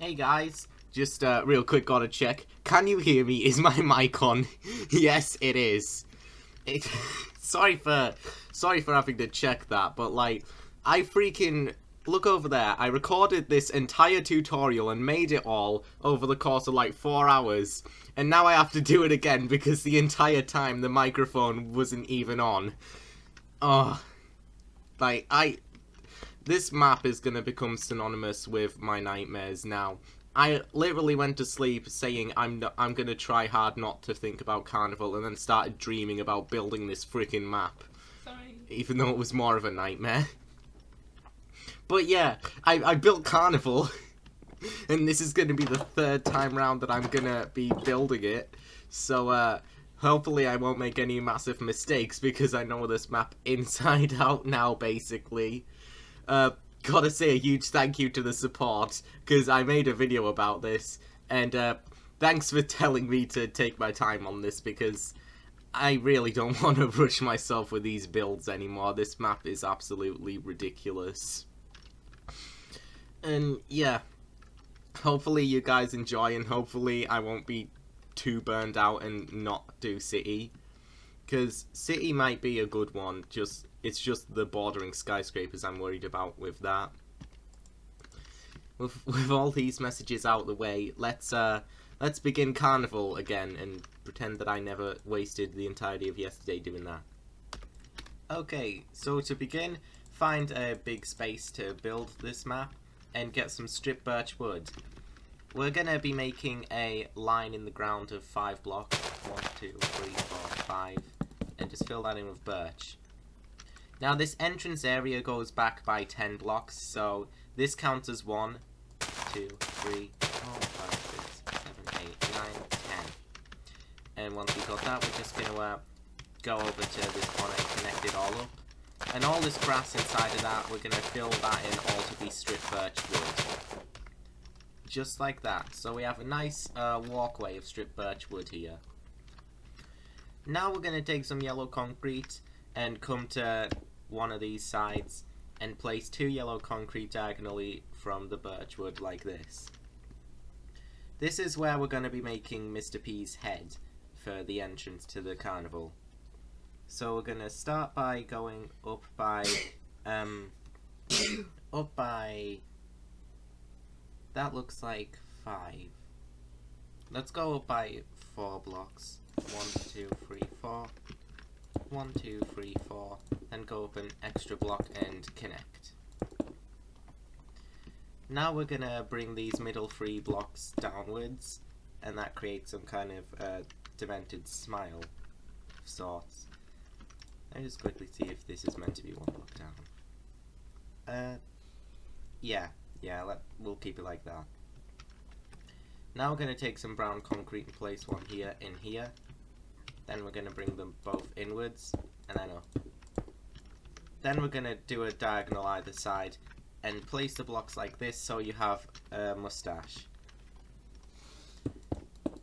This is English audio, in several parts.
Hey guys, just real quick, gotta check. Can you hear me? Is my mic on? Yes, it is. It, sorry for having to check that, but like, I freaking look over there. I recorded this entire tutorial and made it all over the course of like 4 hours, and now I have to do it again because the entire time the microphone wasn't even on. Oh, like this map is going to become synonymous with my nightmares now. I literally went to sleep saying I'm going to try hard not to think about Carnival, and then started dreaming about building this freaking map. Sorry. Even though it was more of a nightmare. But yeah, I built Carnival, and this is going to be the 3rd time round that I'm going to be building it. So hopefully I won't make any massive mistakes, because I know this map inside out now, basically. Gotta say a huge thank you to the support, because I made a video about this, and thanks for telling me to take my time on this, because I really don't want to rush myself with these builds anymore. This map is absolutely ridiculous. And yeah, hopefully you guys enjoy, and hopefully I won't be too burned out and not do City, because City might be a good one, it's just the bordering skyscrapers I'm worried about with that. With all these messages out of the way, let's begin Carnival again and pretend that I never wasted the entirety of yesterday doing that. Okay, so to begin, find a big space to build this map and get some stripped birch wood. We're gonna be making a line in the ground of 5 blocks. 1, 2, 3, 4, 5, and just fill that in with birch. Now this entrance area goes back by 10 blocks, so this counts as 1, 2, 3, 4, 5, 6, 7, 8, 9, 10. And once we got that, we're just going to go over to this corner and connect it all up. And all this grass inside of that, we're going to fill that in all to be stripped birch wood. Just like that. So we have a nice walkway of stripped birch wood here. Now we're going to take some yellow concrete and come to one of these sides and place 2 yellow concrete diagonally from the birch wood like this. This is where we're going to be making Mr. P's head for the entrance to the carnival. So we're going to start by going up by that looks like 5. Let's go up by 4 blocks. 1, 2, 3, 4. 1, 2, 3, 4, then go up an extra block and connect. Now we're gonna bring these middle 3 blocks downwards, and that creates some kind of demented smile of sorts. Let me just quickly see if this is meant to be 1 block down. Yeah, we'll keep it like that. Now we're gonna take some brown concrete and place one here in here. Then we're going to bring them both inwards, and then up. Then we're going to do a diagonal either side, and place the blocks like this so you have a mustache.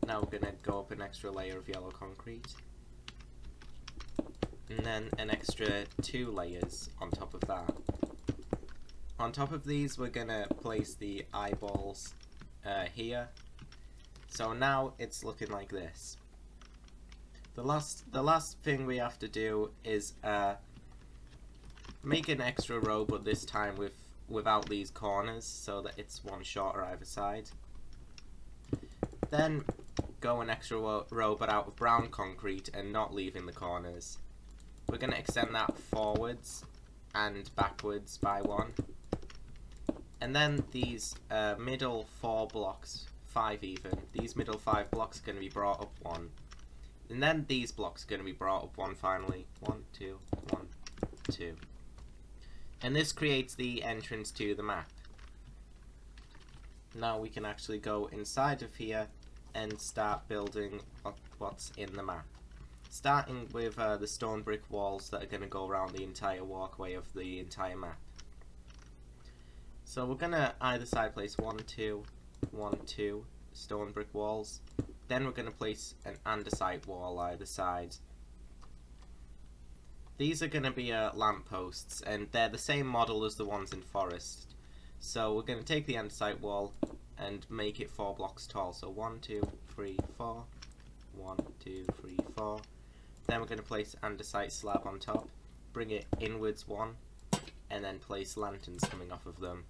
Now we're going to go up an extra layer of yellow concrete. And then an extra 2 layers on top of that. On top of these we're going to place the eyeballs here. So now it's looking like this. The last thing we have to do is make an extra row, but this time without these corners, so that it's 1 shorter either side. Then go an extra row, but out of brown concrete and not leaving the corners. We're going to extend that forwards and backwards by 1. And then these middle 4 blocks, 5 even, these middle 5 blocks are going to be brought up 1. And then these blocks are going to be brought up 1 finally. 1, 2, 1, 2. And this creates the entrance to the map. Now we can actually go inside of here and start building what's in the map. Starting with the stone brick walls that are going to go around the entire walkway of the entire map. So we're going to either side place 1, 2, 1, 2 stone brick walls. Then we're going to place an andesite wall either side. These are going to be lampposts, and they're the same model as the ones in Forest. So we're going to take the andesite wall, and make it 4 blocks tall. So 1, 2, 3, 4. 1, 2, 3, 4. Then we're going to place andesite slab on top, bring it inwards 1, and then place lanterns coming off of them.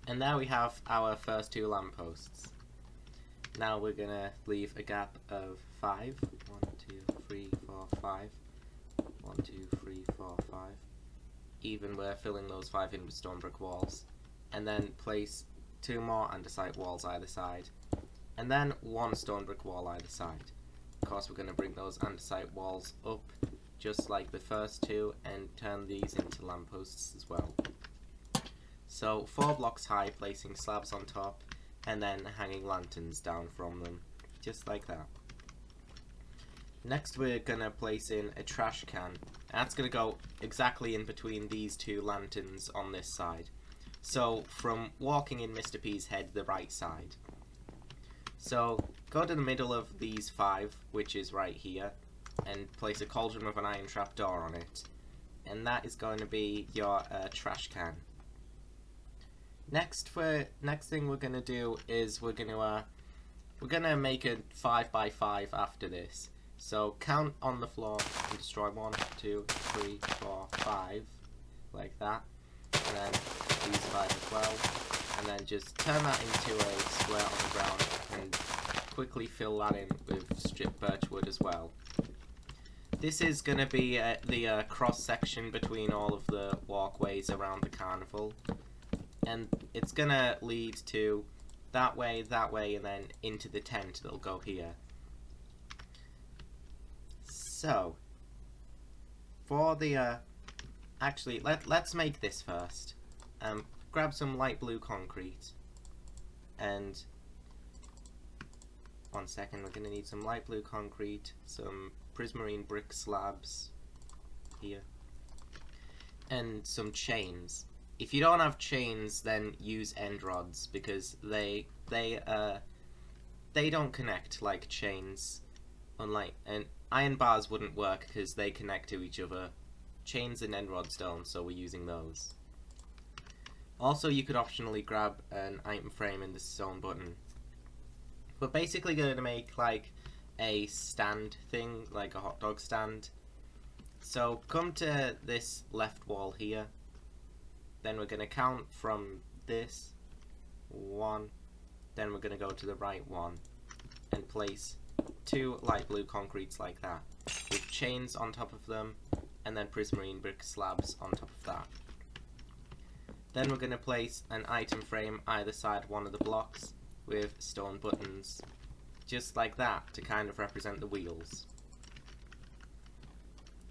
And there we have our first 2 lampposts. Now we're going to leave a gap of 5. 1, 2, 3, 4, 5. 1, 2, 3, 4, 5. Even we're filling those 5 in with stone brick walls. And then place 2 more andesite walls either side. And then 1 stone brick wall either side. Of course, we're going to bring those andesite walls up just like the first 2 and turn these into lampposts as well. So 4 blocks high, placing slabs on top and then hanging lanterns down from them, just like that. Next we're going to place in a trash can. That's going to go exactly in between these 2 lanterns on this side. So from walking in Mr. P's head, the right side. So go to the middle of these 5, which is right here, and place a cauldron with an iron trapdoor on it. And that is going to be your trash can. Next thing we're going to do is we're going to make a 5 by 5 after this. So count on the floor and destroy 1, 2, 3, 4, 5, like that. And then these 5 as well. And then just turn that into a square on the ground and quickly fill that in with stripped birch wood as well. This is going to be the cross section between all of the walkways around the carnival. And it's going to lead to that way, and then into the tent that'll go here. So, for the, actually, let's make this first. Grab some light blue concrete, and 1 second, we're going to need some light blue concrete, some prismarine brick slabs here, and some chains. If you don't have chains, then use end rods, because they don't connect like chains. And iron bars wouldn't work because they connect to each other. Chains and end rods don't, so we're using those. Also, you could optionally grab an item frame and the stone button. We're basically going to make like a stand thing, like a hot dog stand. So come to this left wall here. Then we're going to count from this 1. Then we're going to go to the right one and place 2 light blue concretes like that, with chains on top of them, and then prismarine brick slabs on top of that. Then we're going to place an item frame either side one of the blocks with stone buttons, just like that, to kind of represent the wheels.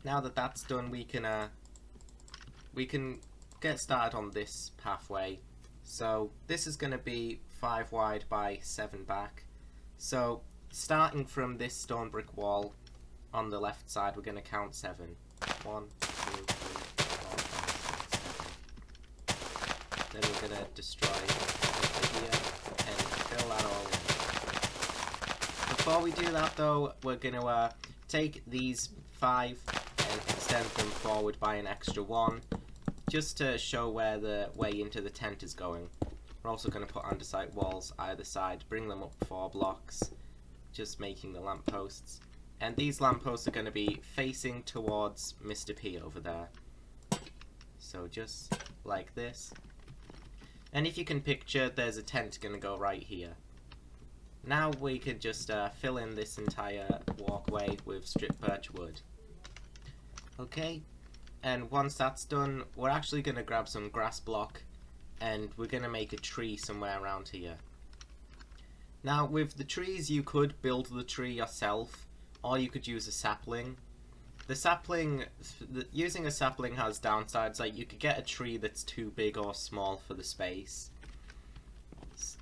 Now that that's done, we can get started on this pathway. So this is going to be 5 wide by 7 back. So starting from this stone brick wall on the left side, we're going to count 7. 1, 2, 3, 4, 5, 6, 7. Then we're going to destroy over here and fill that all in. Before we do that though, we're going to take these 5 and extend them forward by an extra 1, just to show where the way into the tent is going. We're also going to put andesite walls either side, bring them up 4 blocks, just making the lampposts. And these lampposts are going to be facing towards Mr. P over there. So just like this. And if you can picture, there's a tent going to go right here. Now we could just fill in this entire walkway with stripped birch wood. Okay, and once that's done, we're actually going to grab some grass block and we're going to make a tree somewhere around here. Now with the trees, you could build the tree yourself, or you could use a sapling. Using a sapling has downsides, like you could get a tree that's too big or small for the space.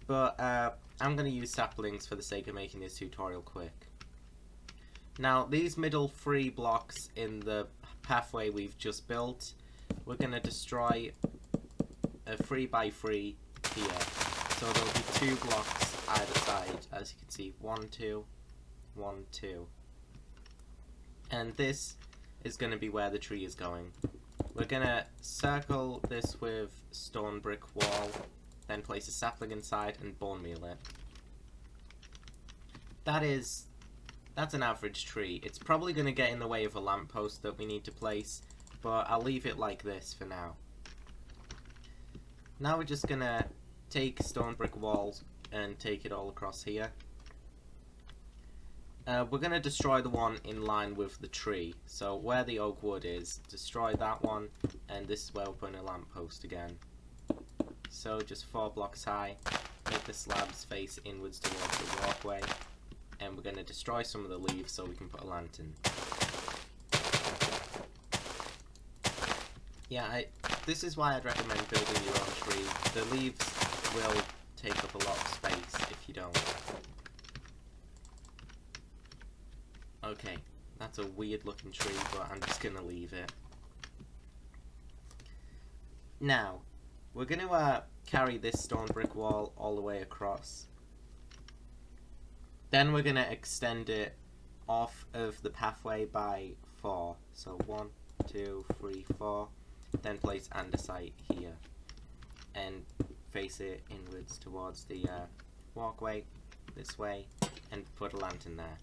But I'm going to use saplings for the sake of making this tutorial quick. Now these middle 3 blocks in the pathway we've just built, we're going to destroy a 3 by 3 here. So there'll be 2 blocks either side, as you can see. 1, 2, 1, 2. And this is going to be where the tree is going. We're going to circle this with stone brick wall then place a sapling inside and bone meal it. That's an average tree. It's probably going to get in the way of a lamppost that we need to place, but I'll leave it like this for now. Now we're just going to take stone brick walls and take it all across here. We're going to destroy the one in line with the tree. So where the oak wood is, destroy that one, and this is where we're putting a lamppost again. So just 4 blocks high, make the slabs face inwards towards the walkway, and we're going to destroy some of the leaves so we can put a lantern. Yeah, this is why I'd recommend building your own tree. The leaves will take up a lot of space if you don't. Okay, that's a weird looking tree, but I'm just going to leave it. Now, we're going to carry this stone brick wall all the way across. Then we're going to extend it off of the pathway by 4. So 1, 2, 3, 4. Then place andesite here. And face it inwards towards the walkway, this way, and put a lantern there.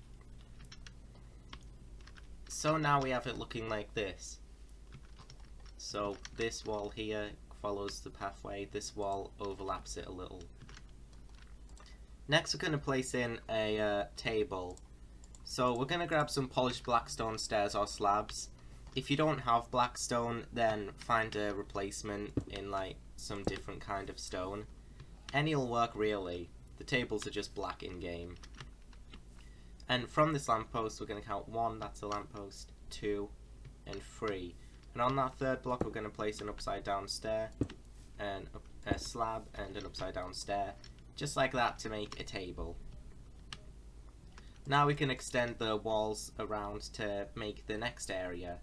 So now we have it looking like this. So this wall here follows the pathway, this wall overlaps it a little. Next we're going to place in a table. So we're going to grab some polished blackstone stairs or slabs. If you don't have blackstone, then find a replacement in like some different kind of stone. Any will work really. The tables are just black in game. And from this lamppost we're going to count 1, that's a lamppost, 2 and 3. And on that third block we're going to place an upside down stair, and a slab and an upside down stair, just like that to make a table. Now we can extend the walls around to make the next area,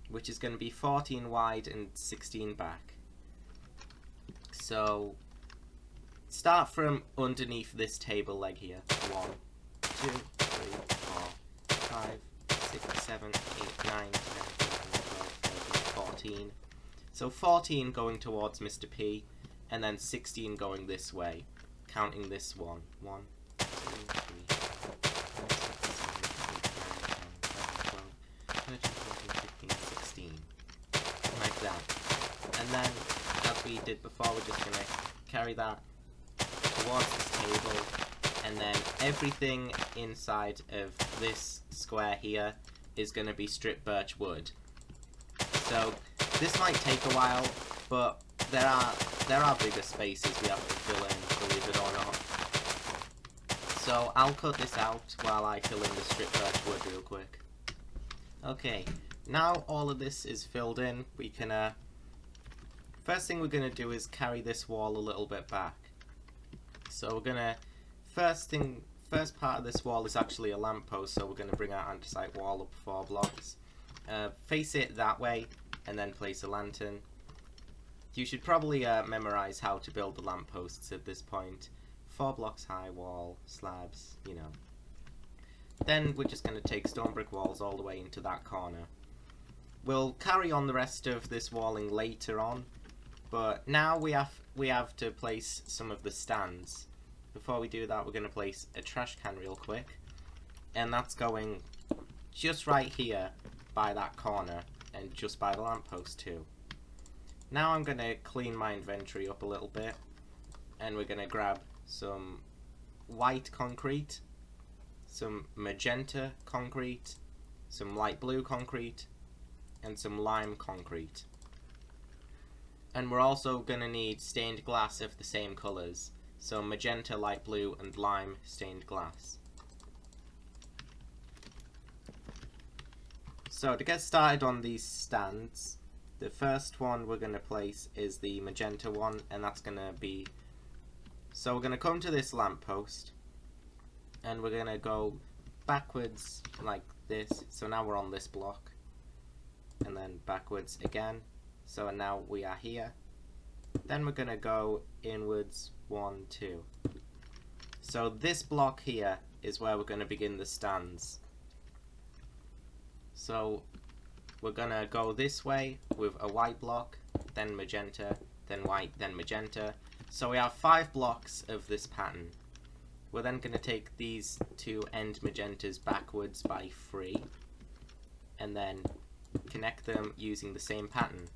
which is going to be 14 wide and 16 back. So start from underneath this table leg here. 1, 2, 3, 4, 5, 6, 7, 8, 9, 10, 11, 12, 13, 14. So 14 going towards Mr. P, and then 16 going this way, counting this one. 1, 2, 3, 4, 5, 6, 7, 8, 9, 10, 11, 12, 13, 14, 15, 16. Like that. And then, as we did before, we're just going to carry that towards this table, and then everything inside of this square here is going to be stripped birch wood. So this might take a while, but there are bigger spaces we have to fill in, believe it or not. So I'll cut this out while I fill in the stripped birch wood real quick. Okay, now all of this is filled in, we can first thing we're going to do is carry this wall a little bit back. So we're going to, first part of this wall is actually a lamppost, so we're going to bring our andesite wall up 4 blocks. Face it that way, and then place a lantern. You should probably memorize how to build the lampposts at this point. 4 blocks high wall, slabs, you know. Then we're just going to take stone brick walls all the way into that corner. We'll carry on the rest of this walling later on, but now we have to place some of the stands. Before we do that, we're going to place a trash can real quick, and that's going just right here by that corner and just by the lamppost too. Now I'm going to clean my inventory up a little bit, and we're going to grab some white concrete, some magenta concrete, some light blue concrete, and some lime concrete. And we're also going to need stained glass of the same colours, so magenta, light blue, and lime stained glass. So to get started on these stands, the first one we're going to place is the magenta one, and that's going to be, so we're going to come to this lamppost, and we're going to go backwards like this, so now we're on this block, and then backwards again, so now we are here. Then we're going to go inwards 1, 2. So this block here is where we're going to begin the stands. So we're going to go this way with a white block, then magenta, then white, then magenta. So we have 5 blocks of this pattern. We're then going to take these two end magentas backwards by 3 and then connect them using the same pattern.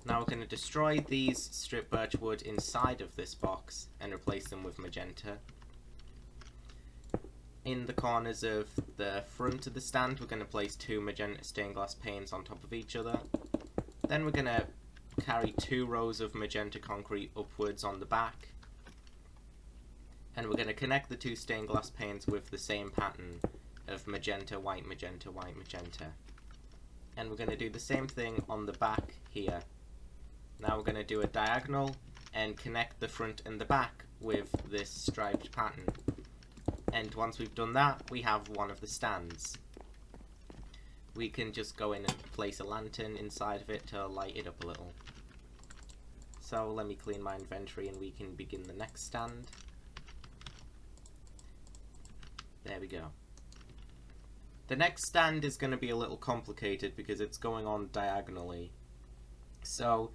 Now we're going to destroy these strip birch wood inside of this box and replace them with magenta. In the corners of the front of the stand, we're going to place 2 magenta stained glass panes on top of each other. Then we're going to carry 2 rows of magenta concrete upwards on the back. And we're going to connect the 2 stained glass panes with the same pattern of magenta, white, magenta, white, magenta. And we're going to do the same thing on the back here. Now we're going to do a diagonal and connect the front and the back with this striped pattern. And once we've done that, we have one of the stands. We can just go in and place a lantern inside of it to light it up a little. So let me clean my inventory and we can begin the next stand. There we go. The next stand is going to be a little complicated because it's going on diagonally. So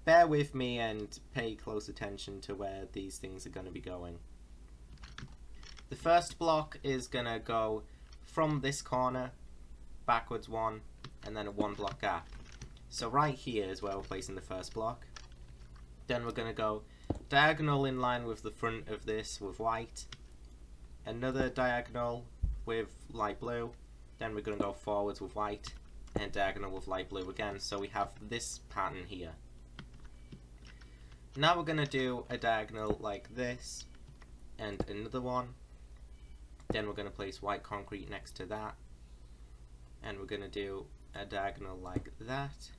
bear with me and pay close attention to where these things are going to be going. The first block is going to go from this corner, backwards 1, and then a 1 block gap. So right here is where we're placing the first block. Then we're going to go diagonal in line with the front of this with white. Another diagonal with light blue. Then we're going to go forwards with white and diagonal with light blue again. So we have this pattern here. Now we're going to do a diagonal like this and another one. Then we're going to place white concrete next to that. And we're going to do a diagonal like that.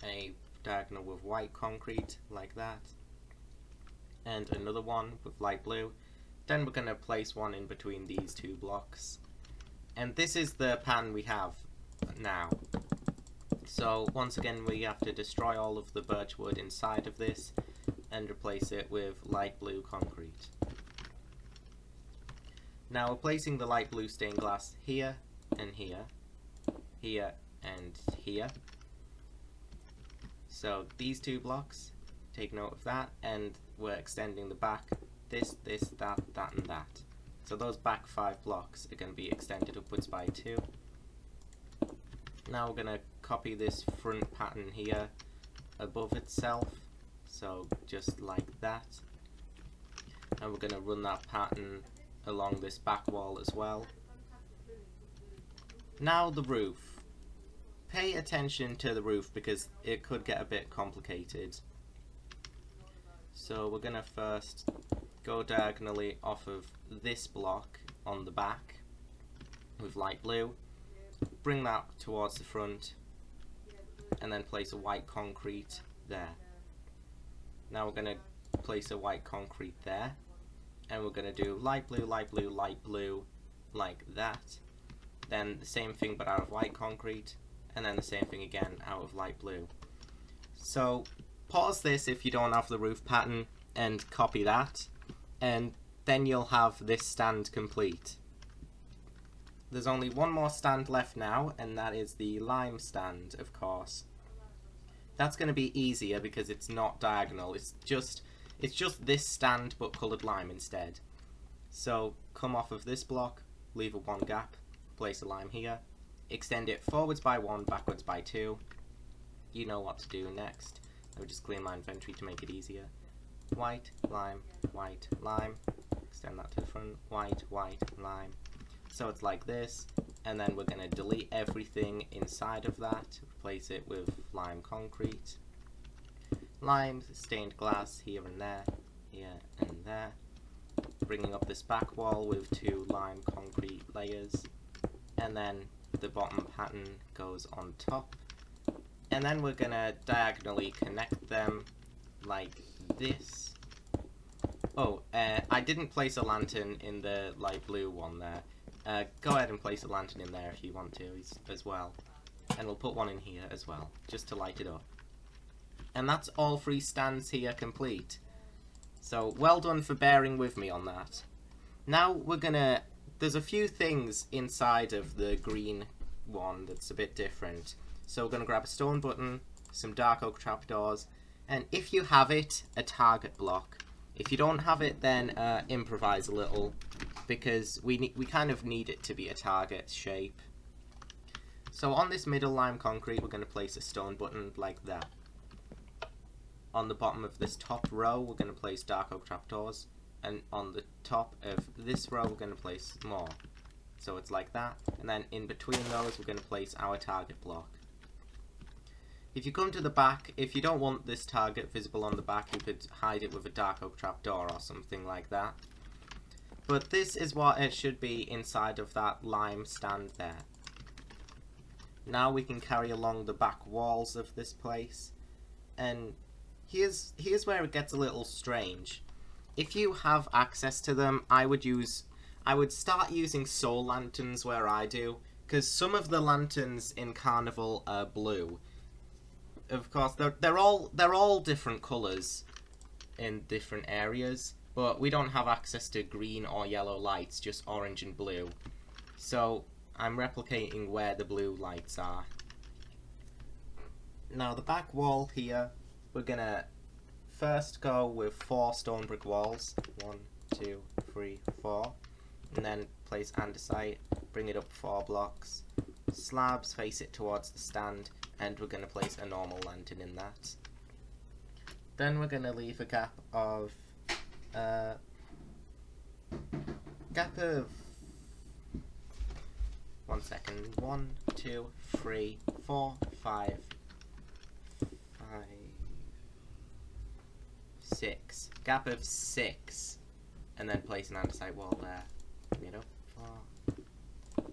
A diagonal with white concrete like that. And another one with light blue. Then we're going to place one in between these 2 blocks. And this is the pattern we have now. So once again we have to destroy all of the birch wood inside of this and replace it with light blue concrete. Now we're placing the light blue stained glass here and here, here and here. So these 2 blocks, take note of that, and we're extending the back, this, that, that and that. So those back 5 blocks are going to be extended upwards by 2. Now we're going to copy this front pattern here above itself, so just like that. And we're going to run that pattern along this back wall as well. Now the roof. Pay attention to the roof because it could get a bit complicated. So we're going to first go diagonally off of this block on the back with light blue, bring that towards the front, and then place a white concrete there. Now we're going to place a white concrete there, and we're going to do light blue, light blue, light blue, like that. Then the same thing but out of white concrete, and then the same thing again out of light blue. So pause this if you don't have the roof pattern and copy that, and then you'll have this stand complete. There's only one more stand left now, and that is the lime stand, of course. That's going to be easier because it's not diagonal, it's just this stand but coloured lime instead. So come off of this block, leave a 1 gap, place a lime here, extend it forwards by 1, backwards by 2. You know what to do next. Let me just clear my inventory to make it easier. White, lime, extend that to the front, white, white, lime. So it's like this, and then we're going to delete everything inside of that, replace it with lime concrete. Lime, stained glass here and there, here and there. Bringing up this back wall with 2 lime concrete layers, and then the bottom pattern goes on top. And then we're going to diagonally connect them like this. Oh, I didn't place a lantern in the light blue one there. Go ahead and place a lantern in there if you want to as well. And we'll put one in here as well, just to light it up. And that's all 3 stands here complete. So well done for bearing with me on that. Now we're gonna, there's a few things inside of the green one that's a bit different. So we're gonna grab a stone button, some dark oak trapdoors, And if you have it, a target block. If you don't have it, then improvise a little, because we kind of need it to be a target shape. So on this middle lime concrete, we're going to place a stone button like that. On the bottom of this top row, we're going to place dark oak trapdoors, and on the top of this row, we're going to place more. So it's like that, and then in between those, we're going to place our target block. If you come to the back, if you don't want this target visible on the back, you could hide it with a dark oak trapdoor or something like that. But this is what it should be inside of that lime stand there. Now we can carry along the back walls of this place, and here's where it gets a little strange. If you have access to them, I would start using soul lanterns where I do, because some of the lanterns in Carnival are blue. Of course, they're all different colours in different areas, but we don't have access to green or yellow lights, just orange and blue. So I'm replicating where the blue lights are. Now the back wall here, we're gonna first go with 4 stone brick walls. 1, 2, 3, 4. And then place andesite, bring it up 4 blocks. Slabs, face it towards the stand, and we're going to place a normal lantern in that. Then we're going to leave a gap of 1, 2, 3, 4, 5, 6. Gap of 6, and then place an andesite wall there. Bring it up 4.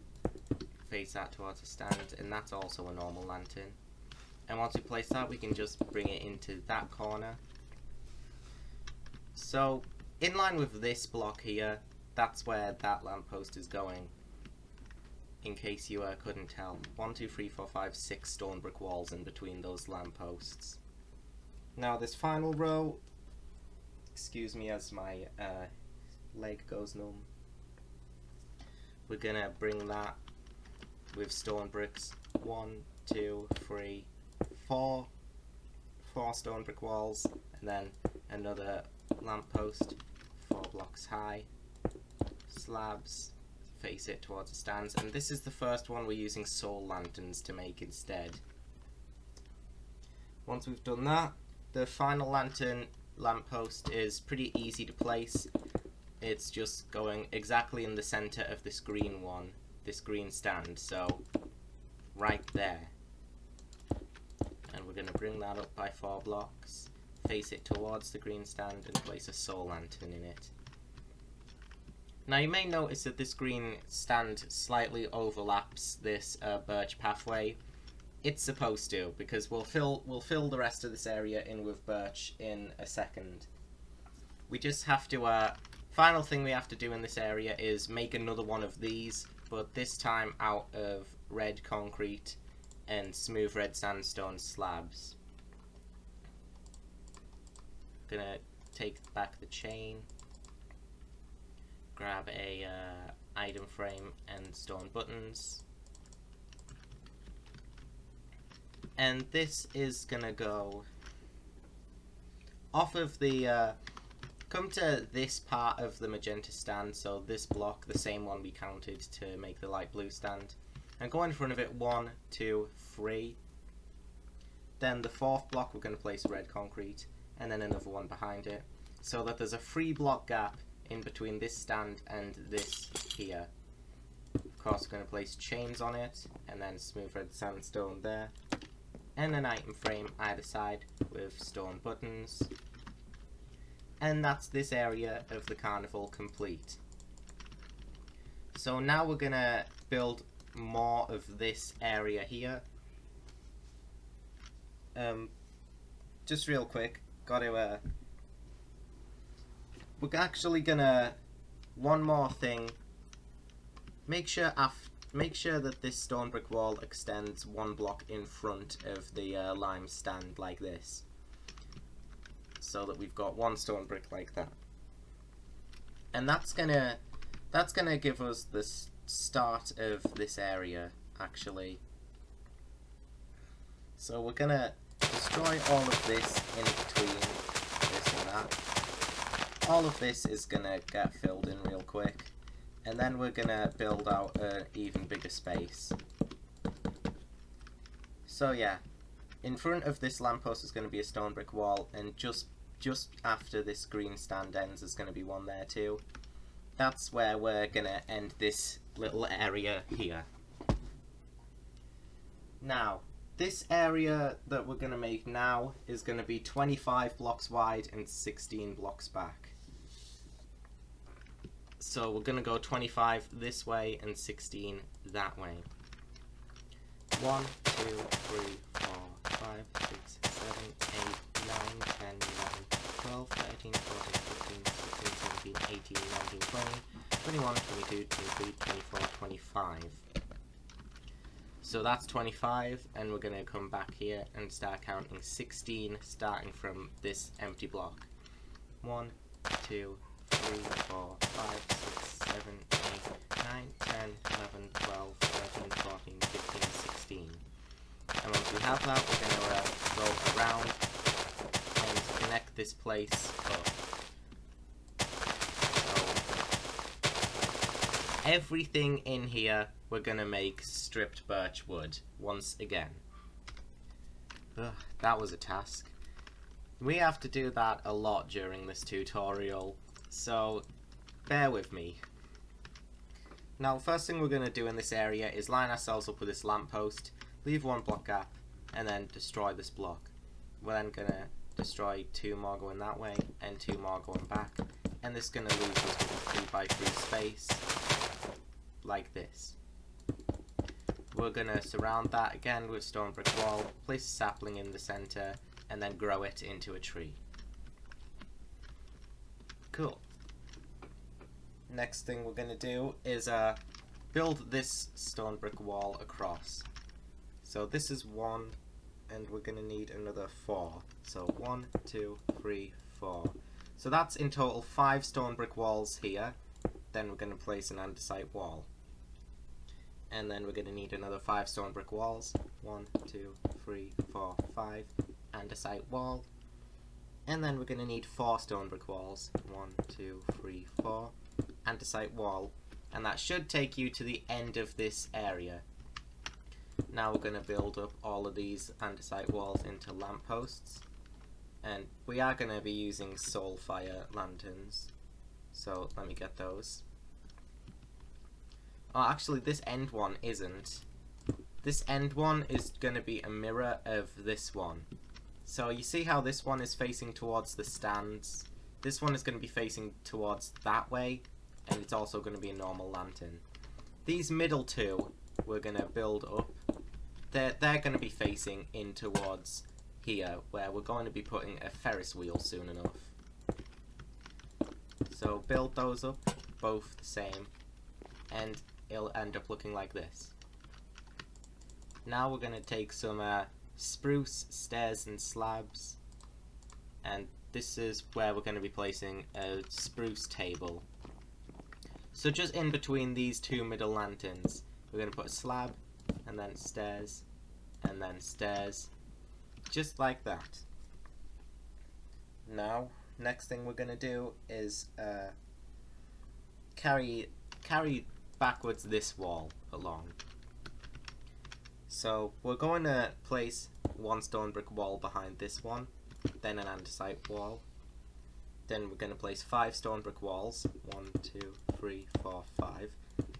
Face that towards the stand, and that's also a normal lantern. And once we place that, we can just bring it into that corner. So in line with this block here, that's where that lamppost is going, in case you couldn't tell. 1, 2, 3, 4, 5, 6 stone brick walls in between those lampposts. Now this final row, excuse me as my leg goes numb, we're gonna bring that with stone bricks. 1, 2, 3, 4 stone brick walls, and then another lamppost 4 blocks high. Slabs, face it towards the stands, and this is the first one we're using soul lanterns to make instead. Once we've done that, the final lamppost is pretty easy to place. It's just going exactly in the center of this green one, this green stand, so right there. And we're going to bring that up by 4 blocks, face it towards the green stand, and place a soul lantern in it. Now you may notice that this green stand slightly overlaps this birch pathway. It's supposed to, because we'll fill the rest of this area in with birch in a second. We just have to, final thing we have to do in this area is make another one of these, but this time out of red concrete and smooth red sandstone slabs. Gonna take back the chain, grab a item frame and stone buttons, and this is gonna go off of the come to this part of the magenta stand, so this block, the same one we counted to make the light blue stand, and go in front of it 1, 2, 3. Then the 4th block we're going to place red concrete, and then another one behind it, so that there's a 3 block gap in between this stand and this here. Of course we're going to place chains on it, and then smooth red sandstone there, and an item frame either side with stone buttons. And that's this area of the carnival complete. So now we're gonna build more of this area here. Just real quick, we're actually gonna, one more thing, make sure that this stone brick wall extends 1 block in front of the lime stand like this, so that we've got 1 stone brick like that. And that's gonna give us the start of this area, actually. So we're gonna destroy all of this in between this and that. All of this is gonna get filled in real quick, and then we're gonna build out an even bigger space. So yeah, in front of this lamppost is going to be a stone brick wall, and just after this green stand ends there's going to be one there too. That's where we're going to end this little area here. Now, this area that we're going to make now is going to be 25 blocks wide and 16 blocks back. So we're going to go 25 this way and 16 that way. 1, 2, 3, 4, 5, 6, 7, 8, 9, 10, 11, 12, 13, 14, 15, 16, 17, 18, 19, 20, 21, 22, 23, 24, 25. So that's 25, and we're going to come back here and start counting 16, starting from this empty block. 1, 2, 3, 4, 5, 6, 7, 8, 9, 10, 11, 12, 13, 14, 15, 16. And once we have that, we're going to go around and connect this place up. So everything in here we're going to make stripped birch wood once again. Ugh, that was a task. We have to do that a lot during this tutorial, so bear with me. Now, the first thing we're going to do in this area is line ourselves up with this lamppost, leave one block gap, and then destroy this block. We're then going to destroy 2 more going that way, and 2 more going back, and this is going to leave us with a 3x3 space, like this. We're going to surround that again with stone brick wall, place a sapling in the centre, and then grow it into a tree. Cool. Next thing we're going to do is build this stone brick wall across. So this is 1, and we're going to need another 4. So 1, 2, 3, 4. So that's in total 5 stone brick walls here. Then we're going to place an andesite wall. And then we're going to need another 5 stone brick walls. 1, 2, 3, 4, 5. Andesite wall. And then we're going to need 4 stone brick walls. 1, 2, 3, 4. Andesite wall. And that should take you to the end of this area. Now we're going to build up all of these andesite walls into lampposts. And we are going to be using soul fire lanterns. So let me get those. Oh, actually this end one isn't. This end one is going to be a mirror of this one. So you see how this one is facing towards the stands? This one is going to be facing towards that way, and it's also going to be a normal lantern. These middle two we're going to build up. They're going to be facing in towards here, where we're going to be putting a ferris wheel soon enough. So build those up, both the same, and it'll end up looking like this. Now we're going to take some spruce, stairs and slabs, and this is where we're going to be placing a spruce table. So just in between these 2 middle lanterns, we're going to put a slab, and then stairs, just like that. Now, next thing we're going to do is carry backwards this wall along. So we're going to place 1 stone brick wall behind this one, then an andesite wall. Then we're going to place 5 stone brick walls, 1, 2, 3, 4, 5,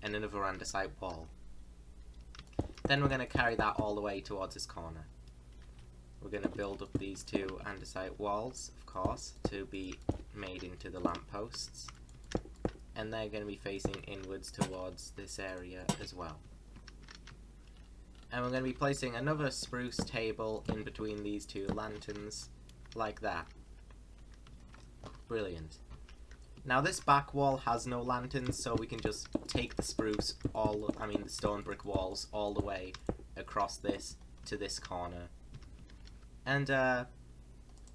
and another andesite wall. Then we're going to carry that all the way towards this corner. We're going to build up these 2 andesite walls, of course, to be made into the lampposts. And they're going to be facing inwards towards this area as well. And we're going to be placing another spruce table in between these 2 lanterns, like that. Brilliant. Now this back wall has no lanterns, so we can just take the spruce, the stone brick walls all the way across this to this corner. And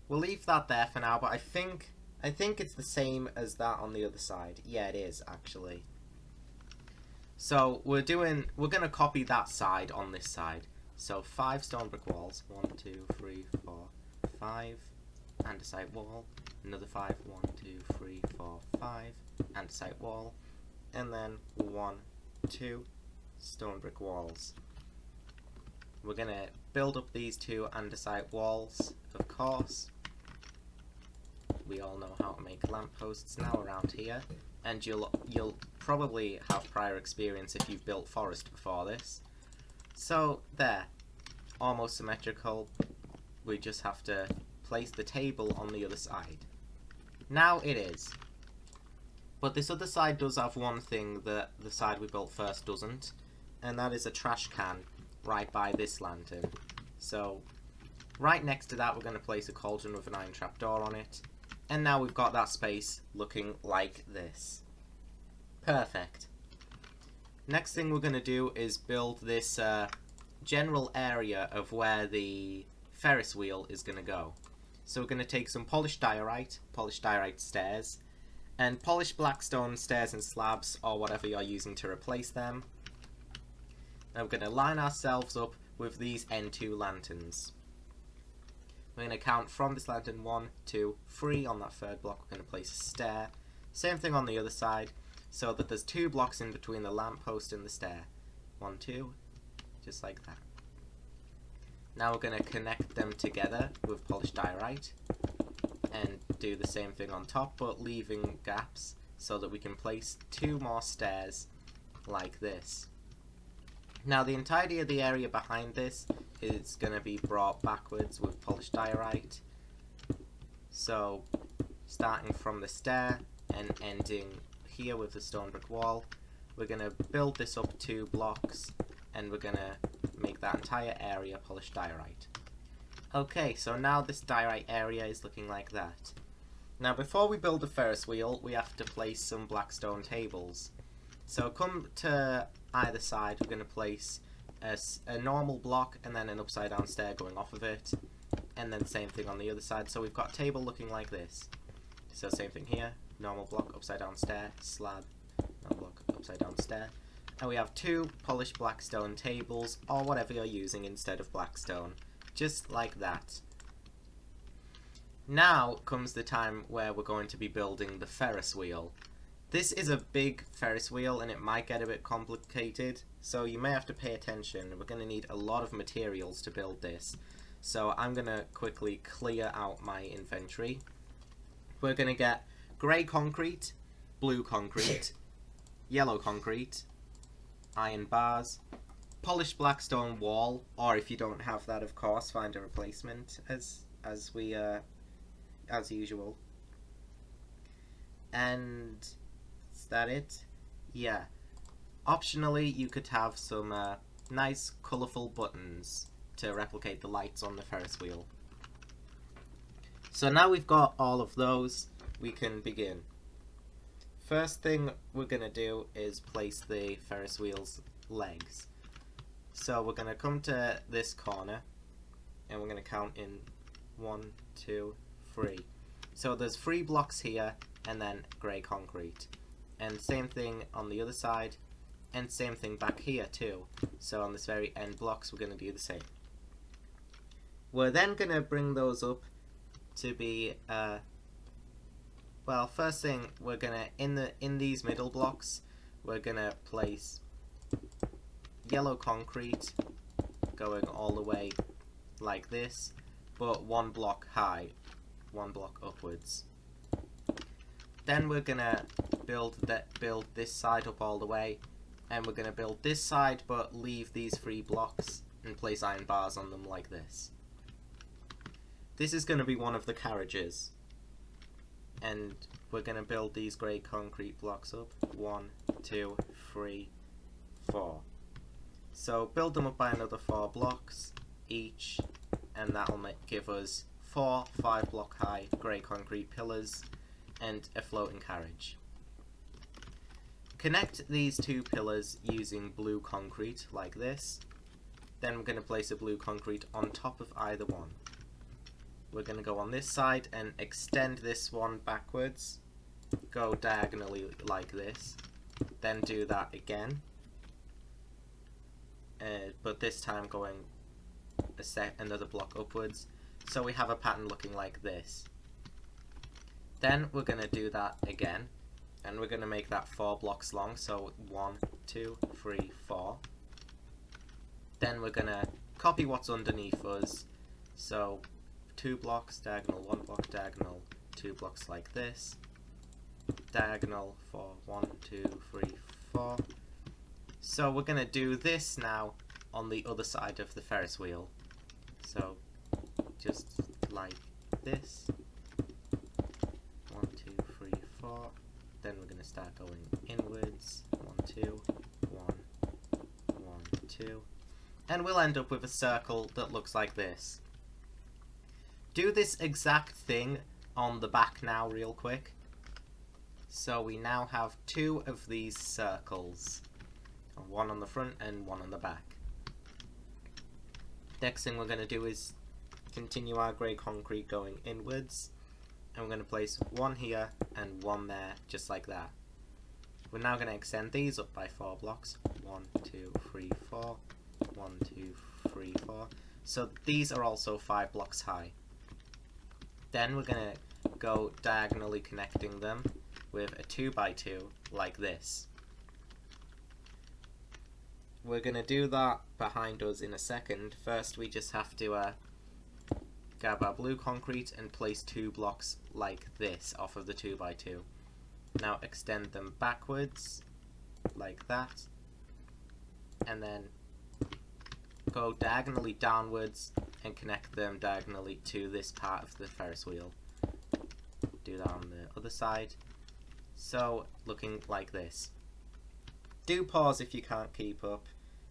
we'll leave that there for now, but I think it's the same as that on the other side. Yeah, it is actually. So we're gonna copy that side on this side. So 5 stone brick walls. 1, 2, 3, 4, 5. Andesite wall. Another 5. 1, 2, 3, 4, 5. Andesite wall. And then 1, 2 stone brick walls. We're going to build up these 2 andesite walls, of course. We all know how to make lampposts now around here, and you'll probably have prior experience if you've built forest before this. So there, almost symmetrical. We just have to place the table on the other side. Now it is. But this other side does have one thing that the side we built first doesn't, and that is a trash can right by this lantern. So right next to that we're going to place a cauldron with an iron trapdoor on it, and now we've got that space looking like this. Perfect. Next thing we're going to do is build this general area of where the ferris wheel is going to go. So we're going to take some polished diorite stairs, and polished blackstone stairs and slabs, or whatever you're using to replace them. And we're going to line ourselves up with these N2 lanterns. We're going to count from this lantern 1, 2, 3. On that third block we're going to place a stair. Same thing on the other side, so that there's 2 blocks in between the lamppost and the stair. 1, 2, just like that. Now we're going to connect them together with polished diorite, and do the same thing on top, but leaving gaps so that we can place 2 more stairs like this. Now the entirety of the area behind this is going to be brought backwards with polished diorite. So starting from the stair and ending here with the stone brick wall, we're going to build this up 2 blocks, and we're going to make that entire area polished diorite. Okay, so now this diorite area is looking like that. Now before we build the ferris wheel, we have to place some blackstone tables. So come to either side, we're going to place a normal block and then an upside down stair going off of it, and then same thing on the other side. So we've got a table looking like this. So same thing here, normal block, upside down stair, slab, normal block, upside down stair. And we have 2 polished blackstone tables, or whatever you're using instead of blackstone. Just like that. Now comes the time where we're going to be building the ferris wheel. This is a big ferris wheel and it might get a bit complicated, so you may have to pay attention. We're going to need a lot of materials to build this. So I'm going to quickly clear out my inventory. We're going to get grey concrete, blue concrete, yellow concrete, iron bars, polished blackstone wall, or if you don't have that, of course, find a replacement as usual. And is that it? Yeah. Optionally, you could have some nice colourful buttons to replicate the lights on the Ferris wheel. So now we've got all of those, we can begin. First thing we're going to do is place the Ferris wheel's legs. So we're going to come to this corner and we're going to count in 1, 2, 3. So there's 3 blocks here and then grey concrete. And same thing on the other side, and same thing back here too. So on this very end blocks we're going to do the same. We're then going to bring those up to be well, first thing we're going to in these middle blocks we're going to place yellow concrete going all the way like this, but 1 block high, 1 block upwards. Then we're gonna build this side up all the way, and we're gonna build this side but leave these 3 blocks and place iron bars on them like this. This is gonna be one of the carriages, and we're gonna build these grey concrete blocks up. 1, 2, 3, 4. So build them up by another 4 blocks each, and that'll give us 4 5-block high grey concrete pillars and a floating carriage. Connect these 2 pillars using blue concrete like this. Then we're going to place a blue concrete on top of either one. We're going to go on this side and extend this one backwards, go diagonally like this, then do that again, but this time going another block upwards, so we have a pattern looking like this. Then we're going to do that again, and we're going to make that 4 blocks long, so 1, 2, 3, 4. Then we're going to copy what's underneath us, so 2 blocks, diagonal, 1 block, diagonal, 2 blocks like this, diagonal for 1, 2, 3, 4. So we're going to do this now on the other side of the Ferris wheel. So just like this. 1, 2, 3, 4. Then we're going to start going inwards. 1, 2, 1, 1, 2. And we'll end up with a circle that looks like this. Do this exact thing on the back now real quick. So we now have 2 of these circles. One on the front and one on the back. Next thing we're going to do is continue our grey concrete going inwards. And we're going to place 1 here and 1 there, just like that. We're now going to extend these up by 4 blocks. 1, 2, 3, 4. 1, 2, 3, 4. So these are also 5 blocks high. Then we're going to go diagonally connecting them with a 2x2 like this. We're going to do that behind us in a second. First we just have to grab our blue concrete and place 2 blocks like this off of the 2x2. Now extend them backwards like that, and then go diagonally downwards and connect them diagonally to this part of the Ferris wheel. Do that on the other side. So looking like this. Do pause if you can't keep up,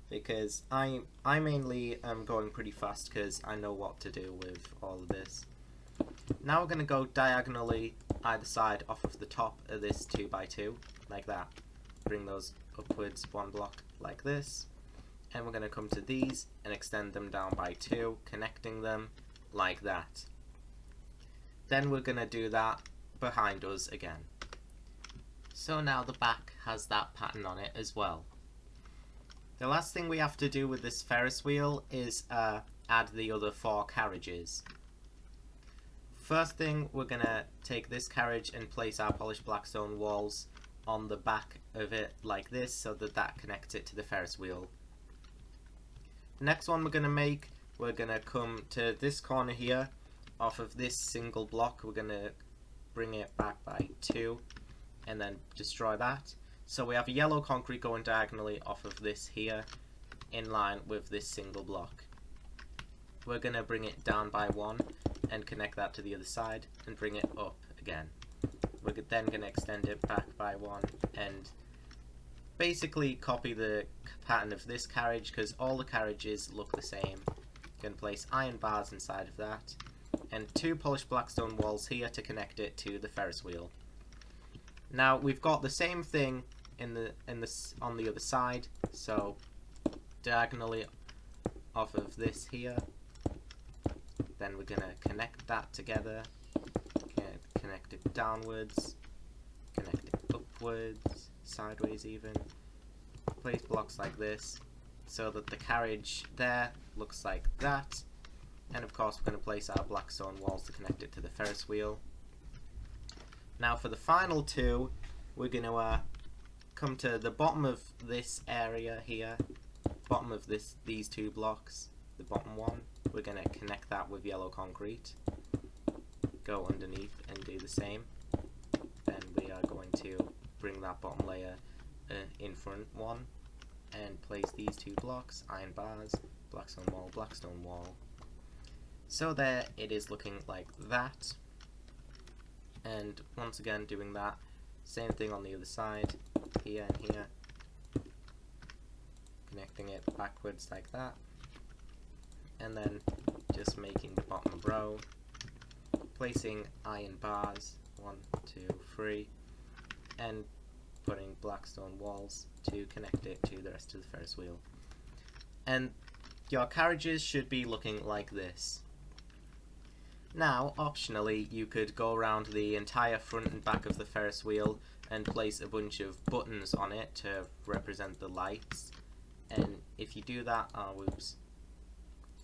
because I mainly am going pretty fast because I know what to do with all of this. Now we're going to go diagonally either side off of the top of this 2x2 like that. Bring those upwards 1 block like this, and we're going to come to these and extend them down by 2, connecting them like that. Then we're going to do that behind us again. So now the back has that pattern on it as well. The last thing we have to do with this Ferris wheel is add the other 4 carriages. First thing, we're going to take this carriage and place our polished blackstone walls on the back of it like this, so that that connects it to the Ferris wheel. The next one we're going to make, we're going to come to this corner here off of this single block. We're going to bring it back by 2 and then destroy that. So we have a yellow concrete going diagonally off of this here in line with this single block. We're going to bring it down by 1 and connect that to the other side and bring it up again. We're then going to extend it back by 1 and basically copy the pattern of this carriage, because all the carriages look the same. Going to place iron bars inside of that and 2 polished blackstone walls here to connect it to the Ferris wheel. Now we've got the same thing on the other side, so diagonally off of this here, then we're going to connect that together, connect it downwards, connect it upwards, sideways even, place blocks like this so that the carriage there looks like that, and of course we're going to place our blackstone walls to connect it to the Ferris wheel. Now for the final 2, we're going to come to the bottom of this area here, bottom of these 2 blocks, the bottom one. We're going to connect that with yellow concrete, go underneath and do the same. Then we are going to bring that bottom layer in front 1 and place these 2 blocks, iron bars, blackstone wall. So there it is looking like that. And once again doing that same thing on the other side, here and here, connecting it backwards like that, and then just making the bottom row, placing iron bars 1, 2, 3, and putting blackstone walls to connect it to the rest of the Ferris wheel. And your carriages should be looking like this. Now, optionally, you could go around the entire front and back of the Ferris wheel and place a bunch of buttons on it to represent the lights. And if you do that, whoops,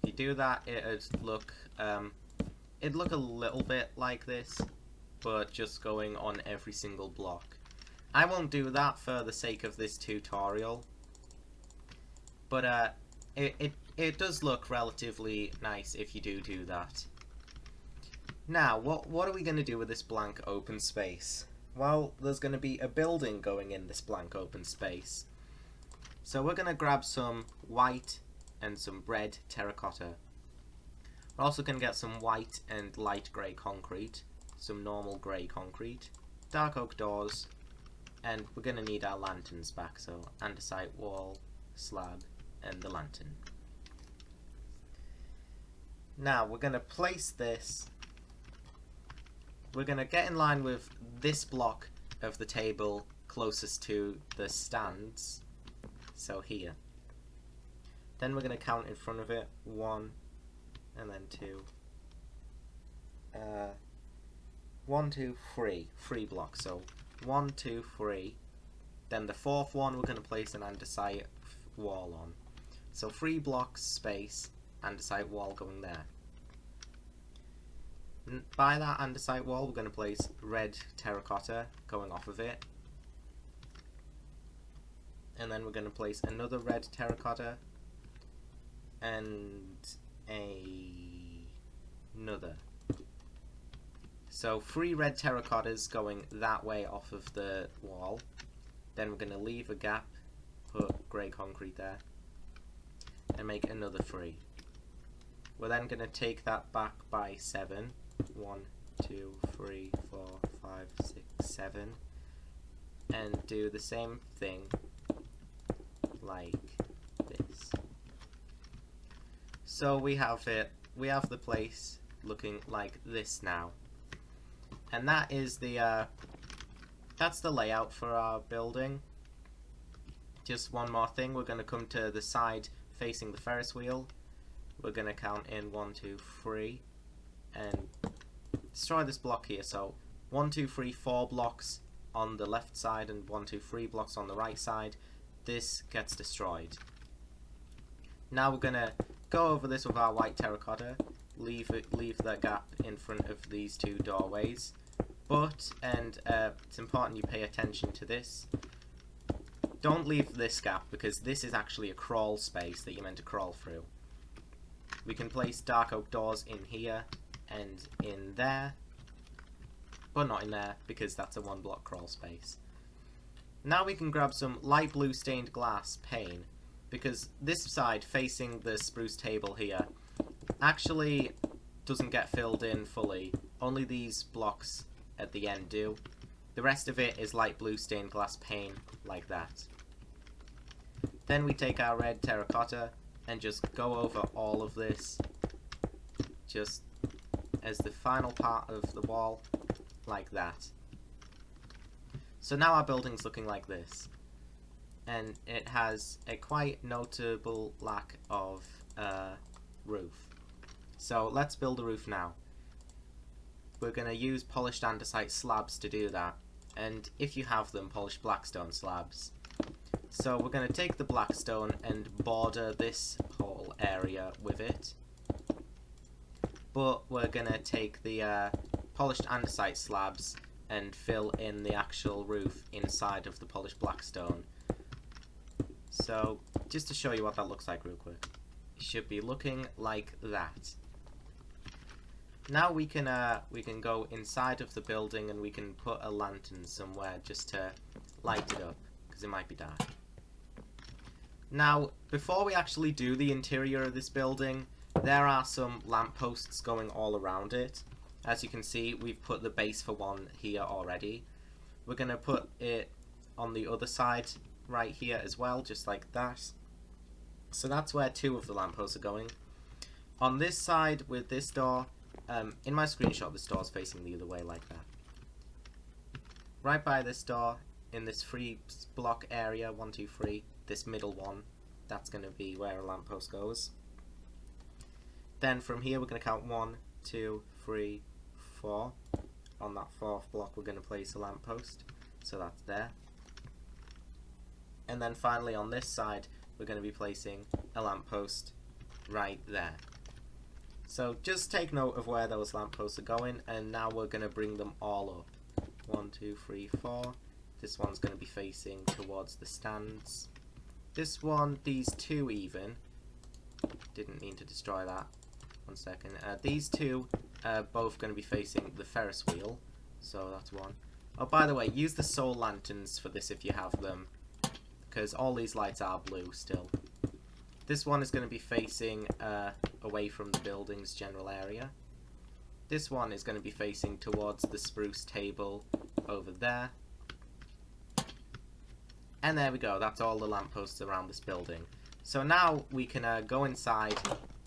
If you do that, it'd look a little bit like this, but just going on every single block. I won't do that for the sake of this tutorial, but it does look relatively nice if you do that. Now, what are we going to do with this blank open space? Well, there's going to be a building going in this blank open space. So we're going to grab some white and some red terracotta. We're also going to get some white and light grey concrete, some normal grey concrete, dark oak doors, and we're going to need our lanterns back, so andesite wall, slab, and the lantern. Now we're going to place this, we're going to get in line with this block of the table closest to the stands, so here. Then we're going to count in front of it, 1, and then 2. 1, 2, 3. 3 blocks. So 1, 2, 3. Then the fourth one we're going to place an andesite wall on. So 3 blocks space, andesite wall going there. By that andesite wall we're going to place red terracotta going off of it. And then we're going to place another red terracotta and another. So 3 red terracottas going that way off of the wall. Then we're going to leave a gap, put grey concrete there, and make another 3. We're then going to take that back by 7. 1, 2, 3, 4, 5, 6, 7. And do the same thing like this. So we have the place looking like this now. And that is that's the layout for our building. Just one more thing, we're going to come to the side facing the Ferris wheel. We're going to count in 1, 2, 3 and destroy this block here. So 1, 2, 3, 4 blocks on the left side and 1, 2, 3 blocks on the right side. This gets destroyed. Now we're going to go over this with our white terracotta, leave the gap in front of these 2 doorways, but, and it's important you pay attention to this, don't leave this gap because this is actually a crawl space that you're meant to crawl through. We can place dark oak doors in here and in there, but not in there because that's a 1 block crawl space. Now we can grab some light blue stained glass pane, because this side facing the spruce table here actually doesn't get filled in fully. Only these blocks at the end do. The rest of it is light blue stained glass pane like that. Then we take our red terracotta and just go over all of this just as the final part of the wall like that. So now our building's looking like this, and it has a quite notable lack of roof. So let's build a roof now. We're going to use polished andesite slabs to do that, and if you have them, polished blackstone slabs. So we're going to take the blackstone and border this whole area with it, but we're going to take the polished andesite slabs and fill in the actual roof inside of the polished blackstone. So just to show you what that looks like real quick, it should be looking like that. Now we can go inside of the building and we can put a lantern somewhere just to light it up because it might be dark. Now before we actually do the interior of this building, there are some lampposts going all around it. As you can see, we've put the base for one here already. We're going to put it on the other side right here as well, just like that. So that's where 2 of the lampposts are going. On this side with this door, in my screenshot this door is facing the other way like that. Right by this door, in this 3 block area, 1, 2, 3, this middle one, that's going to be where a lamppost goes. Then from here we're going to count 1, 2, 3, 4. On that 4th block we're going to place a lamppost, so that's there. And then finally on this side we're going to be placing a lamppost right there. So just take note of where those lampposts are going, and now we're going to bring them all up. 1, 2, 3, 4. This one's going to be facing towards the stands. This one, these two even. Didn't mean to destroy that. 1 second. These two are both going to be facing the Ferris wheel. So that's one. Oh, by the way, use the soul lanterns for this if you have them, because all these lights are blue still. This one is going to be facing away from the building's general area. This one is going to be facing towards the spruce table over there. And there we go, that's all the lampposts around this building. So now we can go inside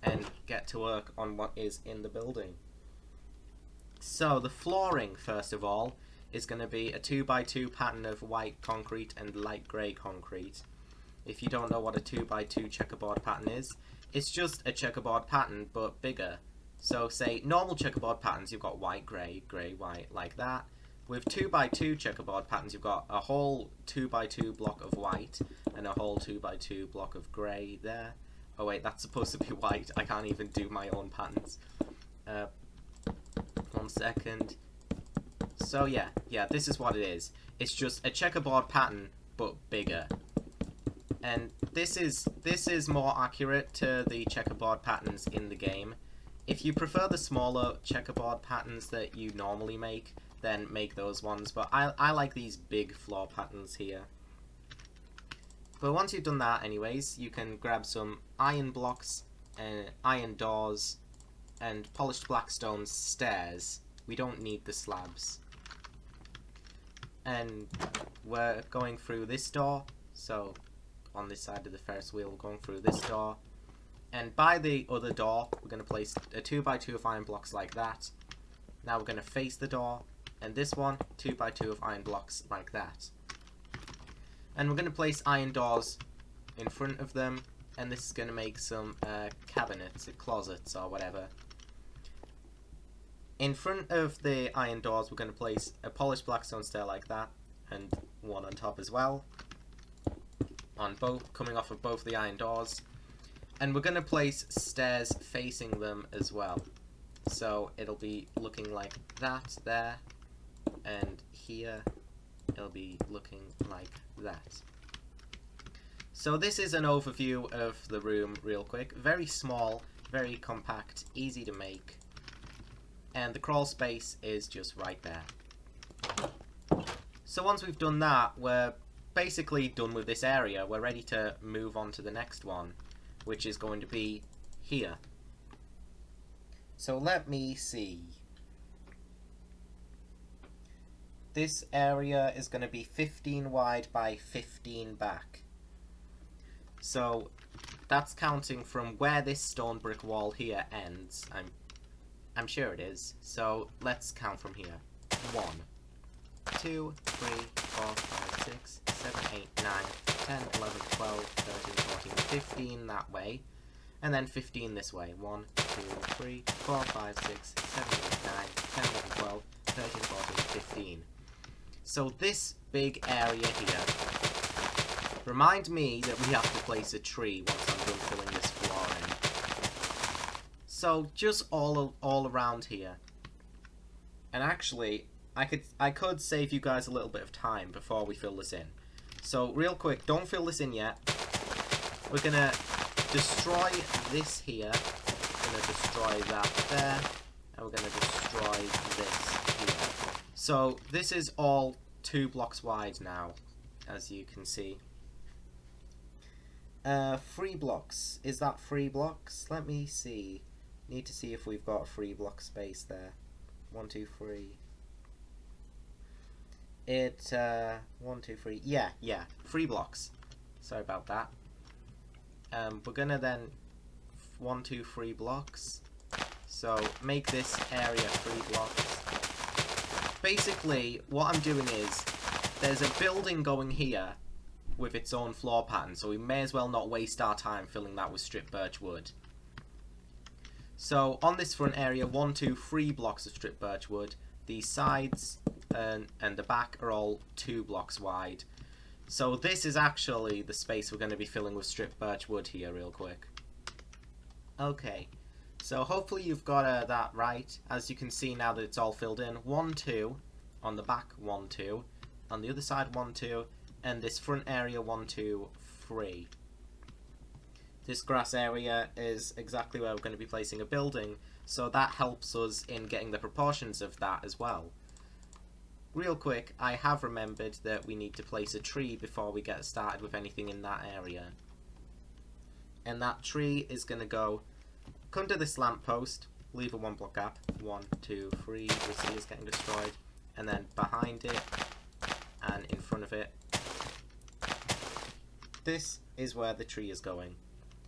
and get to work on what is in the building. So the flooring, first of all, is going to be a 2x2 pattern of white concrete and light grey concrete. If you don't know what a 2x2 checkerboard pattern is, it's just a checkerboard pattern but bigger. So say normal checkerboard patterns, you've got white, grey, grey, white, like that. With 2x2 checkerboard patterns, you've got a whole 2x2 block of white and a whole 2x2 block of grey there. Oh wait, that's supposed to be white. I can't even do my own patterns. 1 second. So yeah, this is what it is. It's just a checkerboard pattern, but bigger. And this is more accurate to the checkerboard patterns in the game. If you prefer the smaller checkerboard patterns that you normally make, then make those ones. But I like these big floor patterns here. But once you've done that anyways, you can grab some iron blocks, iron doors, and polished black stone stairs. We don't need the slabs. And we're going through this door, so on this side of the Ferris wheel, we're going through this door. And by the other door, we're going to place a 2x2 of iron blocks like that. Now we're going to face the door, and this one, 2x2 of iron blocks like that. And we're going to place iron doors in front of them, and this is going to make some cabinets, or closets, or whatever. In front of the iron doors, we're going to place a polished blackstone stair like that, and one on top as well, on both, coming off of both the iron doors. And we're going to place stairs facing them as well. So it'll be looking like that there, and here it'll be looking like that. So this is an overview of the room real quick. Very small, very compact, easy to make. And the crawl space is just right there. So once we've done that, we're basically done with this area. We're ready to move on to the next one, which is going to be here. So let me see. This area is going to be 15 wide by 15 back. So that's counting from where this stone brick wall here ends. I'm sure it is. So let's count from here. 1, 2, 3, 4, 5, 6, 7, 8, 9, 10, 11, 12, 13, 14, 15 that way. And then 15 this way. 1, 2, 3, 4, 5, 6, 7, 8, 9, 10, 11, 12, 13, 14, 15. So this big area here, remind me that we have to place a tree once I'm done filling this floor in. So just all around here. And actually, I could save you guys a little bit of time before we fill this in. So real quick, don't fill this in yet. We're gonna destroy this here. We're gonna destroy that there. And we're gonna destroy this here. So this is all 2 blocks wide now, as you can see. 3 blocks. Is that 3 blocks? Let me see. Need to see if we've got a 3 block space there. 1, 2, 3. 1, 2, 3. Yeah, 3 blocks. Sorry about that. We're gonna then 1, 2, 3 blocks. So make this area 3 blocks. Basically, what I'm doing is there's a building going here with its own floor pattern, so we may as well not waste our time filling that with stripped birch wood. So on this front area, 1, 2, 3 blocks of stripped birch wood. The sides and the back are all 2 blocks wide. So this is actually the space we're going to be filling with stripped birch wood here real quick. Okay, so hopefully you've got that right. As you can see now that it's all filled in. 1, 2, on the back 1, 2, on the other side 1, 2, and this front area 1, 2, 3. This grass area is exactly where we're going to be placing a building, so that helps us in getting the proportions of that as well. Real quick, I have remembered that we need to place a tree before we get started with anything in that area. And that tree is going to come to this lamppost, leave a 1 block gap, 1, 2, 3, you'll see it's getting destroyed, and then behind it and in front of it. This is where the tree is going.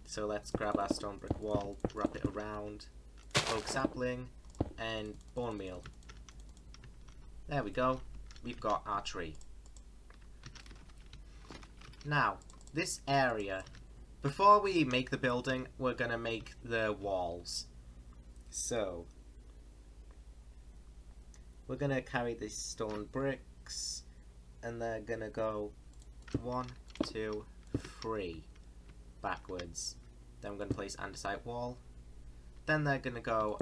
So let's grab our stone brick wall, wrap it around, oak sapling, and bone meal. There we go, we've got our tree. Now, this area, before we make the building, we're going to make the walls. So, we're going to carry these stone bricks, and they're going to go 1, 2, 3 backwards. Then we're going to place andesite wall. Then they're going to go,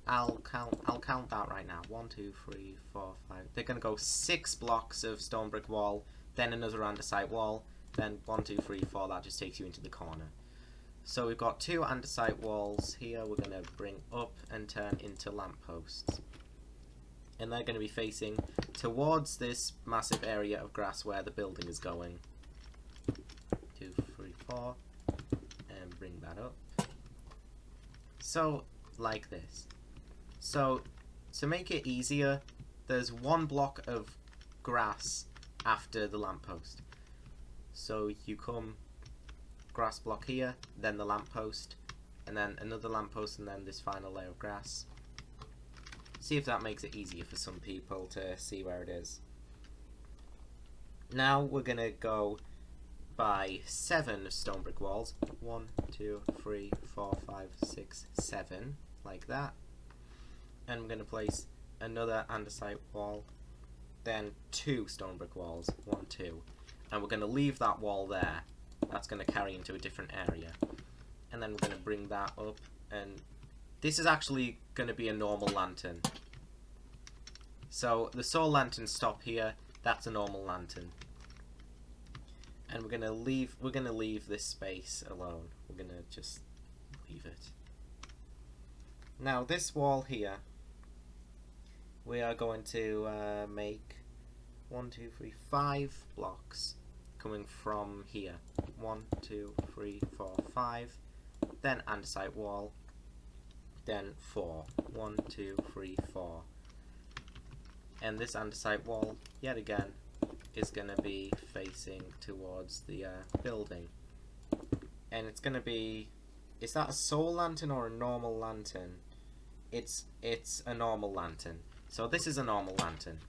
I'll count that right now. 1, 2, 3, 4, 5. They're going to go 6 blocks of stone brick wall, then another andesite wall, then 1, 2, 3, 4. That just takes you into the corner. So we've got 2 andesite walls here. We're going to bring up and turn into lampposts. And they're going to be facing towards this massive area of grass where the building is going. 2, 3, 4, and bring that up. So, like this. So, to make it easier, there's 1 block of grass after the lamppost. So you come grass block here, then the lamppost, and then another lamppost, and then this final layer of grass. See if that makes it easier for some people to see where it is. Now we're going to go by 7 stone brick walls. 1, 2, 3, 4, 5, 6, 7, like that. And we're going to place another andesite wall, then 2 stone brick walls, 1, 2. And we're going to leave that wall there. That's going to carry into a different area. And then we're going to bring that up, and this is actually going to be a normal lantern. So the solar lanterns stop here. That's a normal lantern. And we're going to leave this space alone. We're going to just leave it. Now this wall here, we are going to make 1, 2, 3, 5 blocks coming from here. 1, 2, 3, 4, 5. Then andesite wall. Then 4. 1, 2, 3, 4. And this andesite wall, yet again, is going to be facing towards the building. And it's going to be... Is that a solar lantern or a normal lantern? It's a normal lantern. So this is a normal lantern.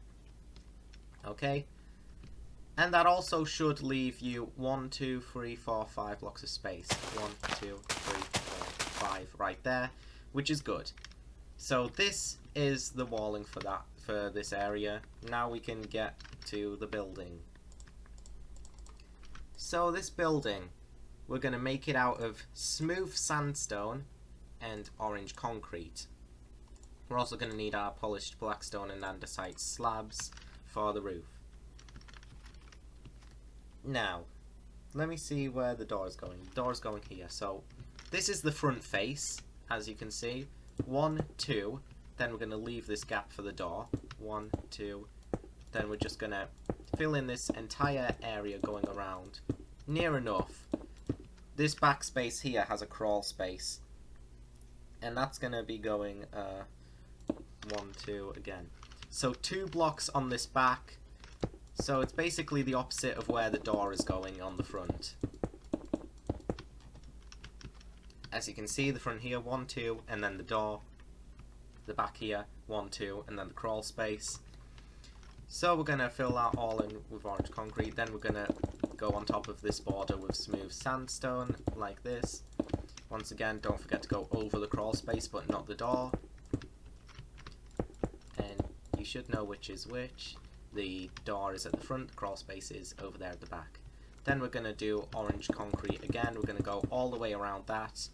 Okay? And that also should leave you 1, 2, 3, 4, 5 blocks of space. 1, 2, 3, 4, 5 right there, which is good. So this is the walling for this area. Now we can get to the building. So this building, we're going to make it out of smooth sandstone and orange concrete. We're also going to need our polished blackstone and andesite slabs for the roof. Now, let me see where the door is going. The door is going here. So this is the front face, as you can see. 1, 2. Then we're going to leave this gap for the door. 1, 2. Then we're just going to fill in this entire area going around. Near enough. This back space here has a crawl space. And that's going to be going 1, 2 again. So 2 blocks on this back. So it's basically the opposite of where the door is going on the front. As you can see, the front here, 1, 2, and then the door. The back here, 1, 2, and then the crawl space. So we're going to fill that all in with orange concrete. Then we're going to go on top of this border with smooth sandstone, like this. Once again, don't forget to go over the crawl space, but not the door. And you should know which is which. The door is at the front, the crawl space is over there at the back. Then we're going to do orange concrete again. We're going to go all the way around that.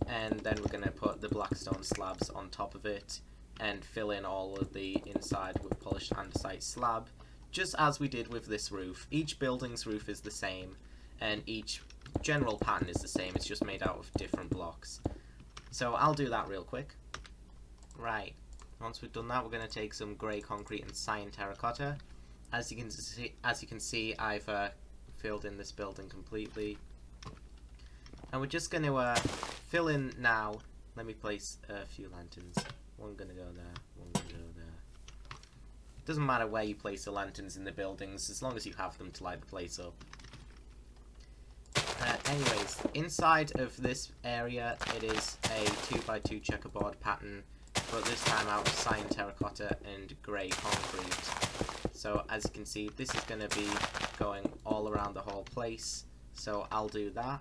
And then we're going to put the blackstone slabs on top of it and fill in all of the inside with polished andesite slab, just as we did with this roof. Each building's roof is the same, and each general pattern is the same. It's just made out of different blocks. So I'll do that real quick. Right. Once we've done that, we're going to take some grey concrete and cyan terracotta. As you can see, I've filled in this building completely. And we're just going to fill in now. Let me place a few lanterns. One going to go there, one going to go there. Doesn't matter where you place the lanterns in the buildings, as long as you have them to light the place up. Anyways, inside of this area, it is a 2x2 checkerboard pattern, but this time out of cyan terracotta and grey concrete. So as you can see, this is going to be going all around the whole place, so I'll do that.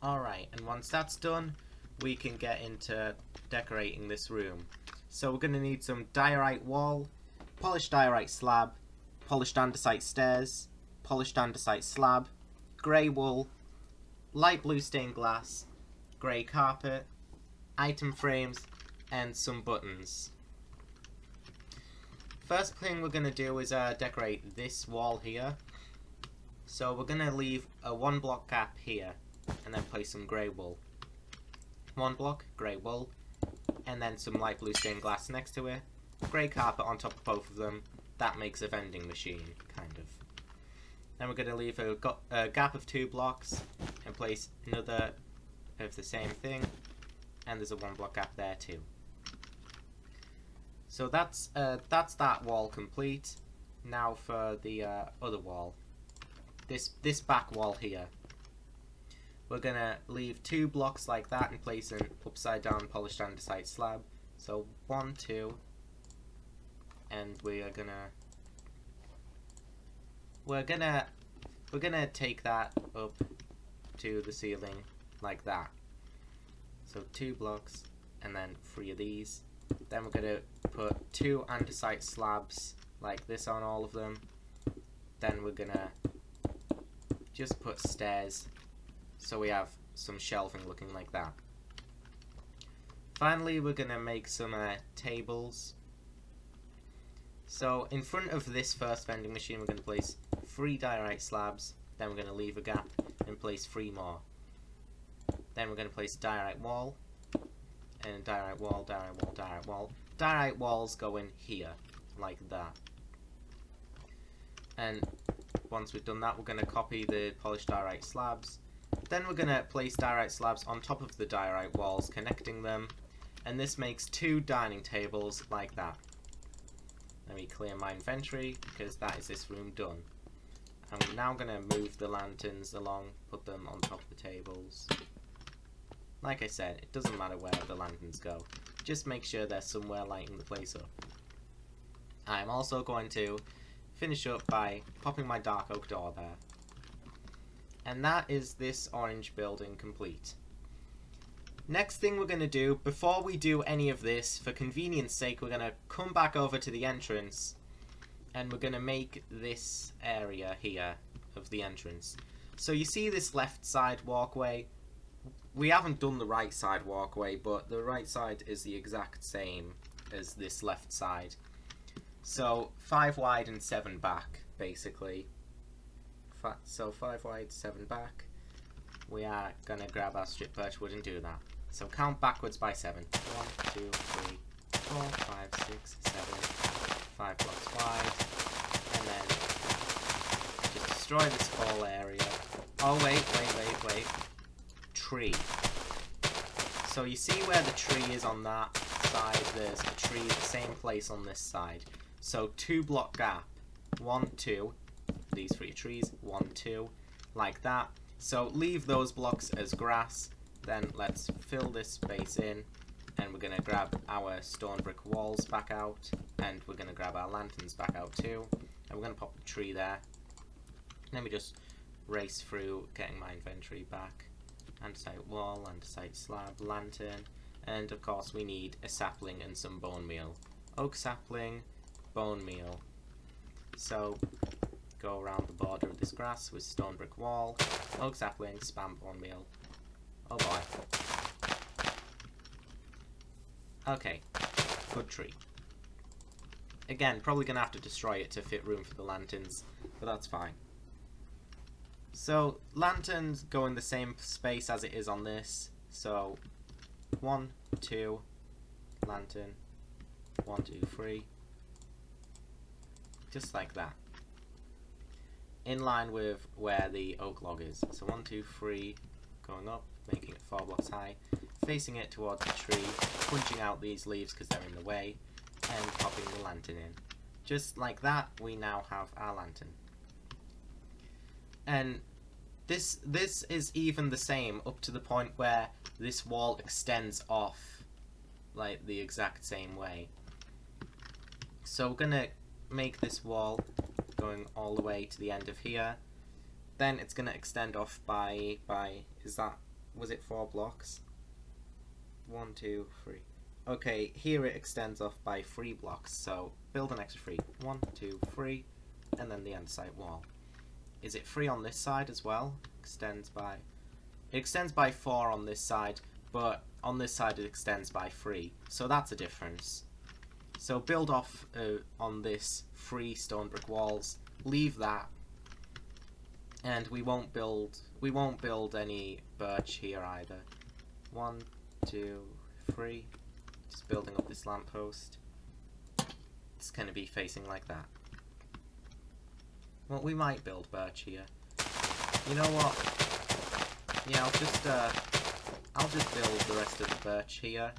Alright, and once that's done, we can get into decorating this room. So we're going to need some diorite wall, polished diorite slab, polished andesite stairs, polished andesite slab, grey wool, light blue stained glass, grey carpet, item frames, and some buttons. First thing we're going to do is decorate this wall here. So we're going to leave a 1 block gap here and then place some grey wool. 1 block, grey wool, and then some light blue stained glass next to it, grey carpet on top of both of them. That makes a vending machine, kind of. Then we're going to leave a gap of 2 blocks and place another of the same thing, and there's a 1 block gap there too. So that's that wall complete. Now for the other wall, this back wall here. We're going to leave 2 blocks like that and place an upside down polished andesite slab. So 1, 2, and we're gonna take that up to the ceiling like that. So 2 blocks and then 3 of these. Then we're gonna put 2 andesite slabs like this on all of them. Then we're gonna just put stairs so we have some shelving looking like that. Finally, we're gonna make some tables. So in front of this first vending machine, we're going to place 3 diorite slabs. Then we're going to leave a gap and place 3 more. Then we're going to place diorite wall, and diorite wall, diorite wall, diorite wall. Diorite walls go in here, like that. And once we've done that, we're going to copy the polished diorite slabs. Then we're going to place diorite slabs on top of the diorite walls, connecting them. And this makes 2 dining tables like that. Let me clear my inventory, because that is this room done. I'm now going to move the lanterns along, put them on top of the tables. Like I said, it doesn't matter where the lanterns go. Just make sure they're somewhere lighting the place up. I'm also going to finish up by popping my dark oak door there. And that is this orange building complete. Next thing we're going to do, before we do any of this, for convenience sake, we're going to come back over to the entrance and we're going to make this area here of the entrance. So you see this left side walkway? We haven't done the right side walkway, but the right side is the exact same as this left side. So 5 wide and 7 back, basically. So 5 wide, 7 back. We are going to grab our strip birch wood and do that. So count backwards by 7. 1, 2, 3, 4, 5, 6, 7, 5 blocks wide. And then just destroy this whole area. Oh, wait. Tree. So you see where the tree is on that side? There's a tree the same place on this side. So 2 block gap. 1, 2. These 3 trees. 1, 2. Like that. So leave those blocks as grass. Then let's fill this space in, and we're going to grab our stone brick walls back out, and we're going to grab our lanterns back out too, and we're going to pop the tree there. Let me just race through getting my inventory back. Andesite wall, andesite slab, lantern, and of course we need a sapling and some bone meal. Oak sapling, bone meal. So go around the border of this grass with stone brick wall, oak sapling, spam bone meal. Oh boy. Okay, good tree. Again, probably gonna have to destroy it to fit room for the lanterns, but that's fine. So, lanterns go in the same space as it is on this. So, 1, 2, lantern, 1, 2, 3. Just like that. In line with where the oak log is. So 1, 2, 3, going up, making it 4 blocks high, facing it towards the tree, punching out these leaves because they're in the way, and popping the lantern in. Just like that, we now have our lantern. And this is even the same up to the point where this wall extends off like the exact same way. So we're gonna make this wall going all the way to the end of here. Then it's gonna extend off by was it 4 blocks? 1, 2, 3. Okay, here it extends off by 3 blocks, so build an extra 3. 1, 2, 3, and then the andesite wall. Is it 3 on this side as well? It extends by 4 on this side, but on this side it extends by 3, so that's a difference. So build off on this 3 stone brick walls, leave that, and we won't build any birch here either. 1, 2, 3. Just building up this lamppost. It's going to be facing like that. Well, we might build birch here. You know what? Yeah, I'll just build the rest of the birch here,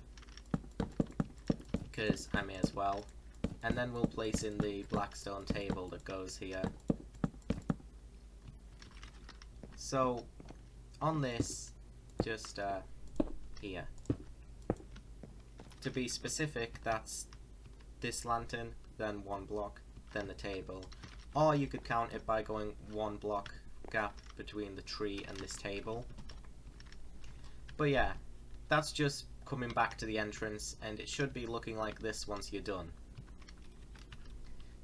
because I may as well. And then we'll place in the black stone table that goes here. So, on this, just here. To be specific, that's this lantern, then 1 block, then the table. Or you could count it by going 1 block gap between the tree and this table. But yeah, that's just coming back to the entrance, and it should be looking like this once you're done.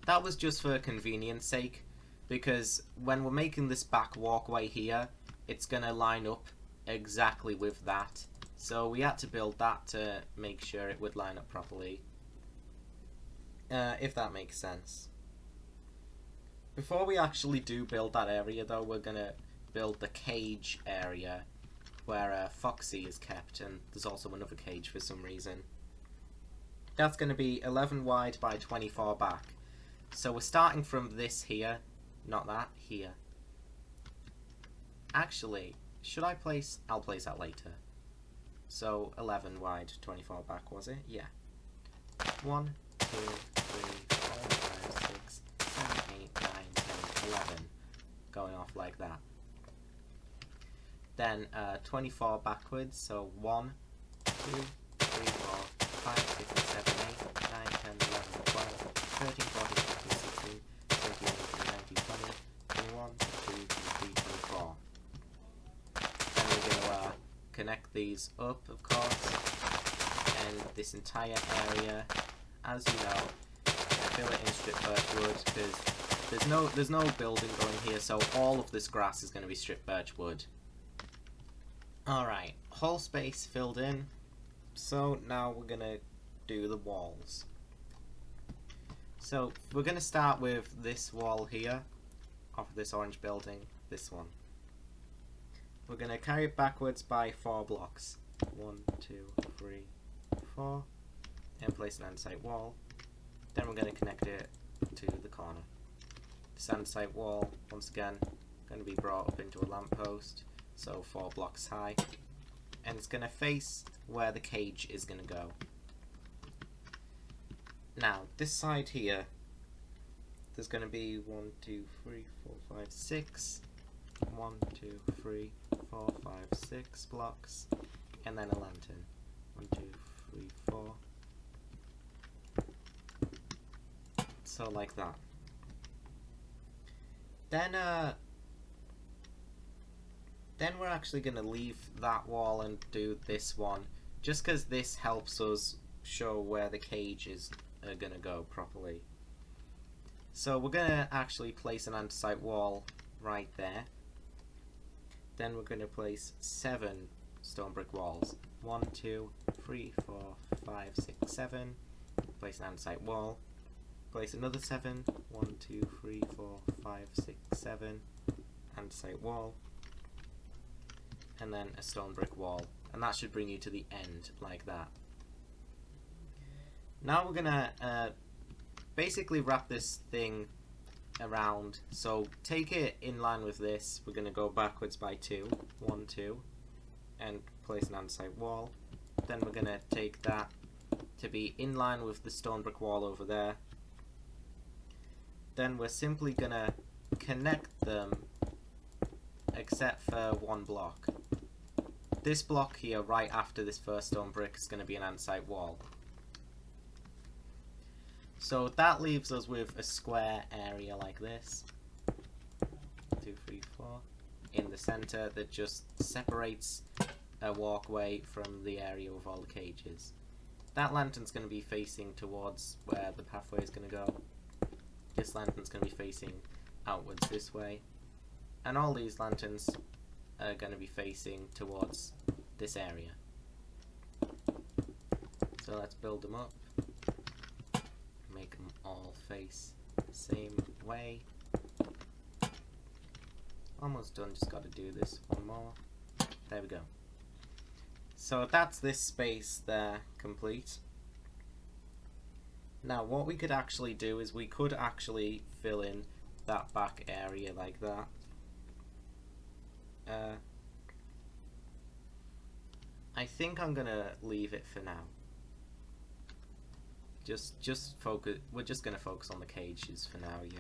That was just for convenience sake, because when we're making this back walkway here, it's gonna line up exactly with that. So we had to build that to make sure it would line up properly. If that makes sense. Before we actually do build that area though, we're gonna build the cage area where Foxy is kept, and there's also another cage for some reason. That's gonna be 11 wide by 24 back. So we're starting from this here, not that, here. Actually, should I place... I'll place that later. So 11 wide, 24 back, was it? Yeah. 1, 2, 3, 4, 5, 6, 7, 8, 9, 10, 11. Going off like that. Then 24 backwards, so 1, 2, 3, 4, 5, 6, 7, 8, 9, 10, 11, 12, 13, 14, 15, 16, 17, 18, 19, 20, 21, 22, 23, 24. Then we're going to connect these up, of course, and this entire area, as you know, fill it in stripped birch wood, because there's no building going here, so all of this grass is going to be stripped birch wood. Alright, whole space filled in, so now we're going to do the walls. So we're going to start with this wall here, off of this orange building, this one. We're going to carry it backwards by 4 blocks. 1, 2, 3, 4, and place an andesite wall. Then we're going to connect it to the corner. This andesite wall, once again, going to be brought up into a lamppost. So 4 blocks high, and it's going to face where the cage is going to go. Now, this side here, there's going to be 1, 2, 3, 4, 5, 6, 1, 2, 3, 4, 5, 6 blocks, and then a lantern. 1, 2, 3, 4. So like that. Then we're actually going to leave that wall and do this one, just because this helps us show where the cages are going to go properly. So we're going to actually place an andesite wall right there. Then we're going to place 7 stone brick walls. 1, 2, 3, 4, 5, 6, 7. Place an andesite wall. Place another 7. 1, 2, 3, 4, 5, 6, 7. Andesite wall. And then a stone brick wall. And that should bring you to the end, like that. Now we're going to basically wrap this thing around. So take it in line with this. We're going to go backwards by 2. 1, 2. And place an andesite wall. Then we're going to take that to be in line with the stone brick wall over there. Then we're simply going to connect them except for one block. This block here, right after this first stone brick, is going to be an andesite wall. So that leaves us with a square area like this. 2, 3, 4. In the center that just separates a walkway from the area with all the cages. That lantern's going to be facing towards where the pathway is going to go. This lantern's going to be facing outwards this way. And all these lanterns are going to be facing towards this area. So let's build them up. Make them all face the same way. Almost done, just got to do this one more. There we go. So that's this space there complete. Now what we could actually do is we could actually fill in that back area like that. I think I'm gonna leave it for now. Just focus. We're just gonna focus on the cages for now, yeah.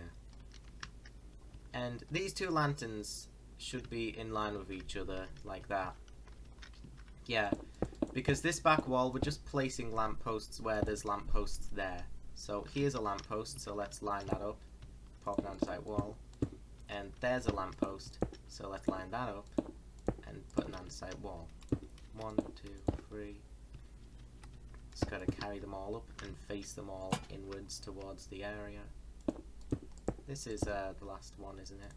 And these two lanterns should be in line with each other like that. Yeah, because this back wall, we're just placing lampposts where there's lampposts there. So here's a lamppost, so let's line that up. Pop an andesite wall. And there's a lamppost, so let's line that up and put an andesite wall. 1, 2, 3. Just gotta carry them all up and face them all inwards towards the area. This is the last one, isn't it?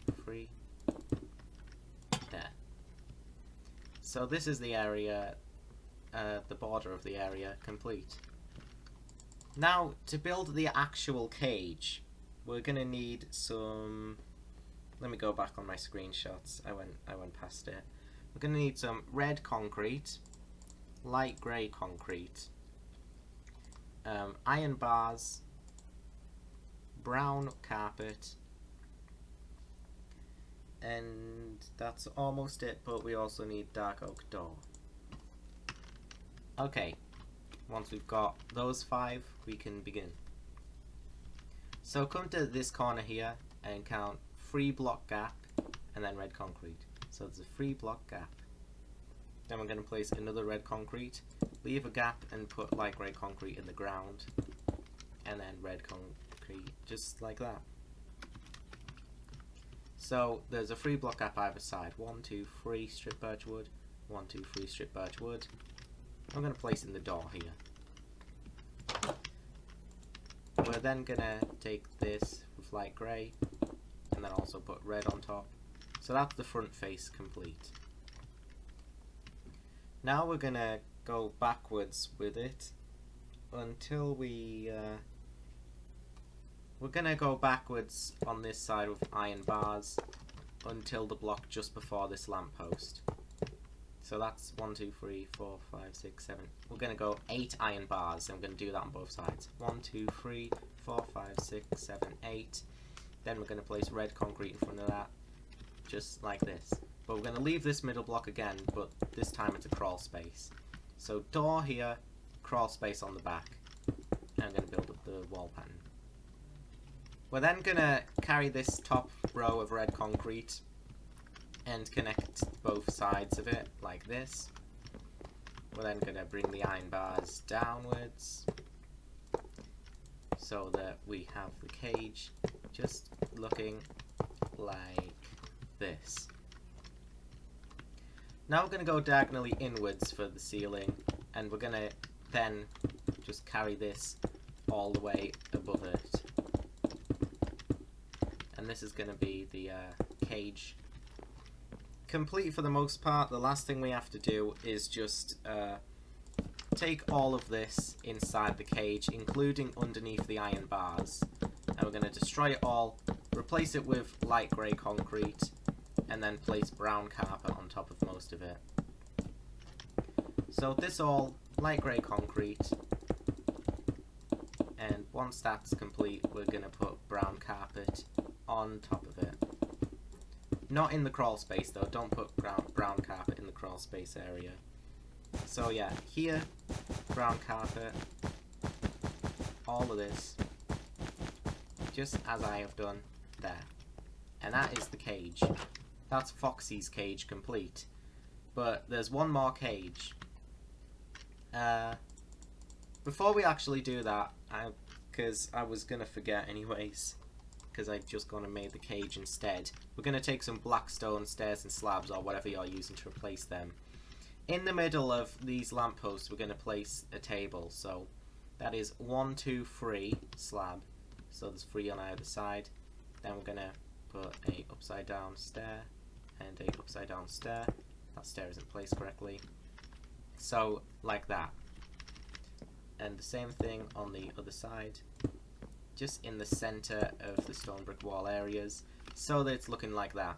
2, 3. There. So this is the area, the border of the area complete. Now, to build the actual cage, we're gonna need some. Let me go back on my screenshots. I went past it. We're gonna need some red concrete, light grey concrete, iron bars, brown carpet, and that's almost it. But we also need dark oak door. Okay, once we've got those 5, we can begin. So come to this corner here and count 3 block gap and then red concrete. So there's a 3 block gap. Then we're going to place another red concrete, leave a gap and put light grey concrete in the ground, and then red concrete, just like that. So there's a 3 block gap either side. 1, 2, 3 strip birch wood. 1, 2, 3 strip birch wood. I'm going to place in the door here. We're then going to take this with light grey and then also put red on top. So that's the front face complete. Now we're going to go backwards with it until we're going to go backwards on this side with iron bars until the block just before this lamppost. So that's 1, 2, 3, 4, 5, 6, 7. We're going to go 8 iron bars, and we're going to do that on both sides. 1, 2, 3, 4, 5, 6, 7, 8. Then we're going to place red concrete in front of that, just like this. But we're going to leave this middle block again, but this time it's a crawl space. So door here, crawl space on the back. And I'm going to build up the wall pattern. We're then going to carry this top row of red concrete and connect both sides of it like this. We're then going to bring the iron bars downwards so that we have the cage just looking like this. Now we're going to go diagonally inwards for the ceiling, and we're going to then just carry this all the way above it. And this is going to be the cage. Complete for the most part. The last thing we have to do is just take all of this inside the cage, including underneath the iron bars. And we're going to destroy it all, replace it with light grey concrete, and then place brown carpet on top of most of it. So this all light grey concrete, and once that's complete we're going to put brown carpet on top of it. Not in the crawl space though, don't put brown carpet in the crawl space area. So yeah, here, brown carpet, all of this, just as I have done there. And that is the cage. That's Foxy's cage complete. But there's one more cage. Before we actually do that, because I was going to forget anyways, because I just gone and made the cage instead, we're going to take some black stone stairs and slabs, or whatever you're using to replace them. In the middle of these lampposts, we're going to place a table. So that is 1, 2, 3 slab. So there's 3 on either side. Then we're going to put a upside down stair and a upside down stair. That stair isn't placed correctly. So like that. And the same thing on the other side, just in the center of the stone brick wall areas, so that it's looking like that.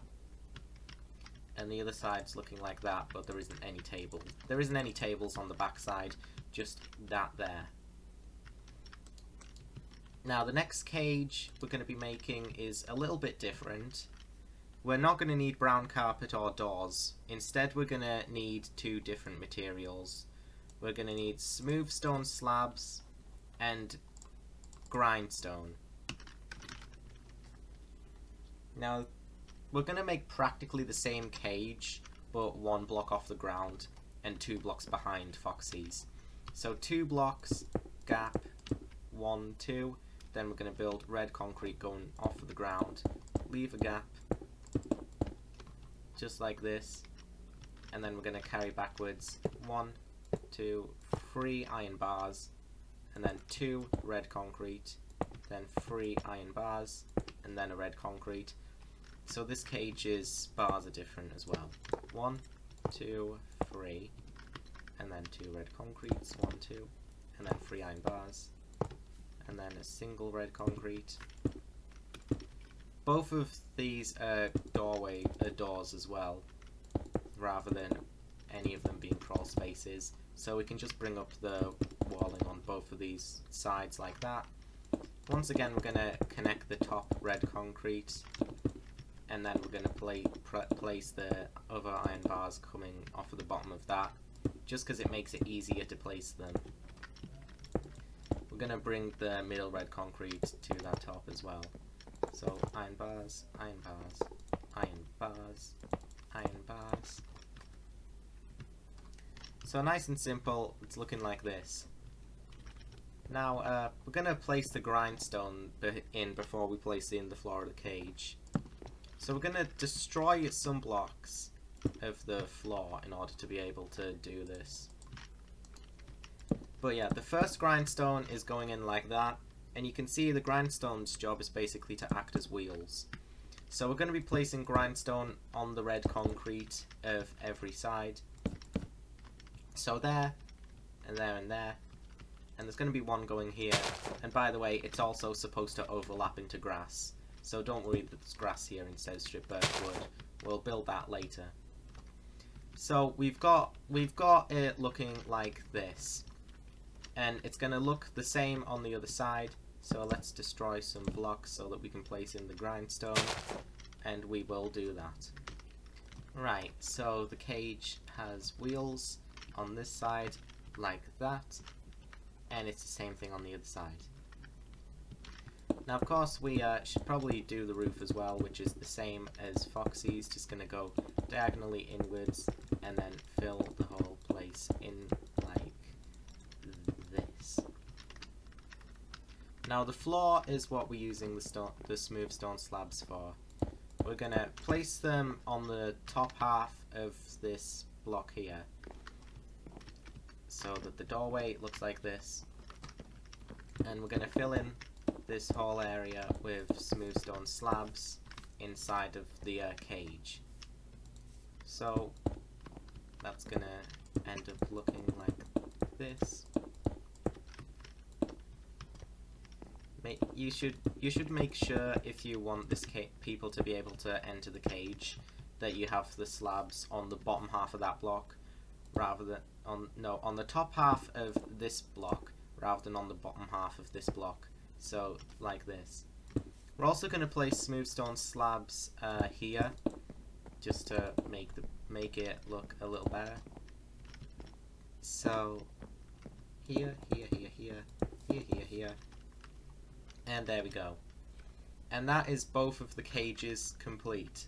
And the other side's looking like that, but there isn't any tables. There isn't any tables on the back side, just that there. Now the next cage we're going to be making is a little bit different. We're not going to need brown carpet or doors. Instead we're going to need 2 different materials. We're going to need smooth stone slabs and grindstone. Now we're going to make practically the same cage, but 1 block off the ground and 2 blocks behind Foxy's. So 2 blocks, gap, 1, 2. Then we're going to build red concrete going off of the ground, leave a gap, just like this. And then we're going to carry backwards 1, 2, 3 iron bars, and then 2 red concrete, then 3 iron bars, and then a red concrete. So this cage's bars are different as well. 1, 2, 3, and then 2 red concretes, 1, 2, and then 3 iron bars, and then a single red concrete. Both of these are doors as well, rather than any of them being crawl spaces. So we can just bring up the walling on both of these sides like that. Once again, we're going to connect the top red concrete, and then we're going to place the other iron bars coming off of the bottom of that, just because it makes it easier to place them. We're going to bring the middle red concrete to that top as well. So iron bars, iron bars, iron bars, iron bars. So nice and simple, it's looking like this. Now we're going to place the grindstone in before we place it in the floor of the cage. So we're going to destroy some blocks of the floor in order to be able to do this. But yeah, the first grindstone is going in like that, and you can see the grindstone's job is basically to act as wheels. So we're going to be placing grindstone on the red concrete of every side. So there, and there, and there. And there's going to be one going here. And by the way, it's also supposed to overlap into grass. So don't worry that there's grass here instead of strip birch wood. We'll build that later. So we've got it looking like this. And it's going to look the same on the other side. So let's destroy some blocks so that we can place in the grindstone. And we will do that. Right, so the cage has wheels on this side like that. And it's the same thing on the other side. Now of course we should probably do the roof as well, which is the same as Foxy's, just going to go diagonally inwards and then fill the whole place in like this. Now the floor is what we're using the smooth stone slabs for. We're going to place them on the top half of this block here, so that the doorway looks like this. And we're going to fill in this whole area with smooth stone slabs inside of the cage. So that's going to end up looking like this. You should make sure, if you want this people to be able to enter the cage, that you have the slabs on the bottom half of that block rather than on the top half of this block rather than on the bottom half of this block. So like this. We're also going to place smooth stone slabs here, just to make it look a little better. So here, and there we go. And that is both of the cages complete.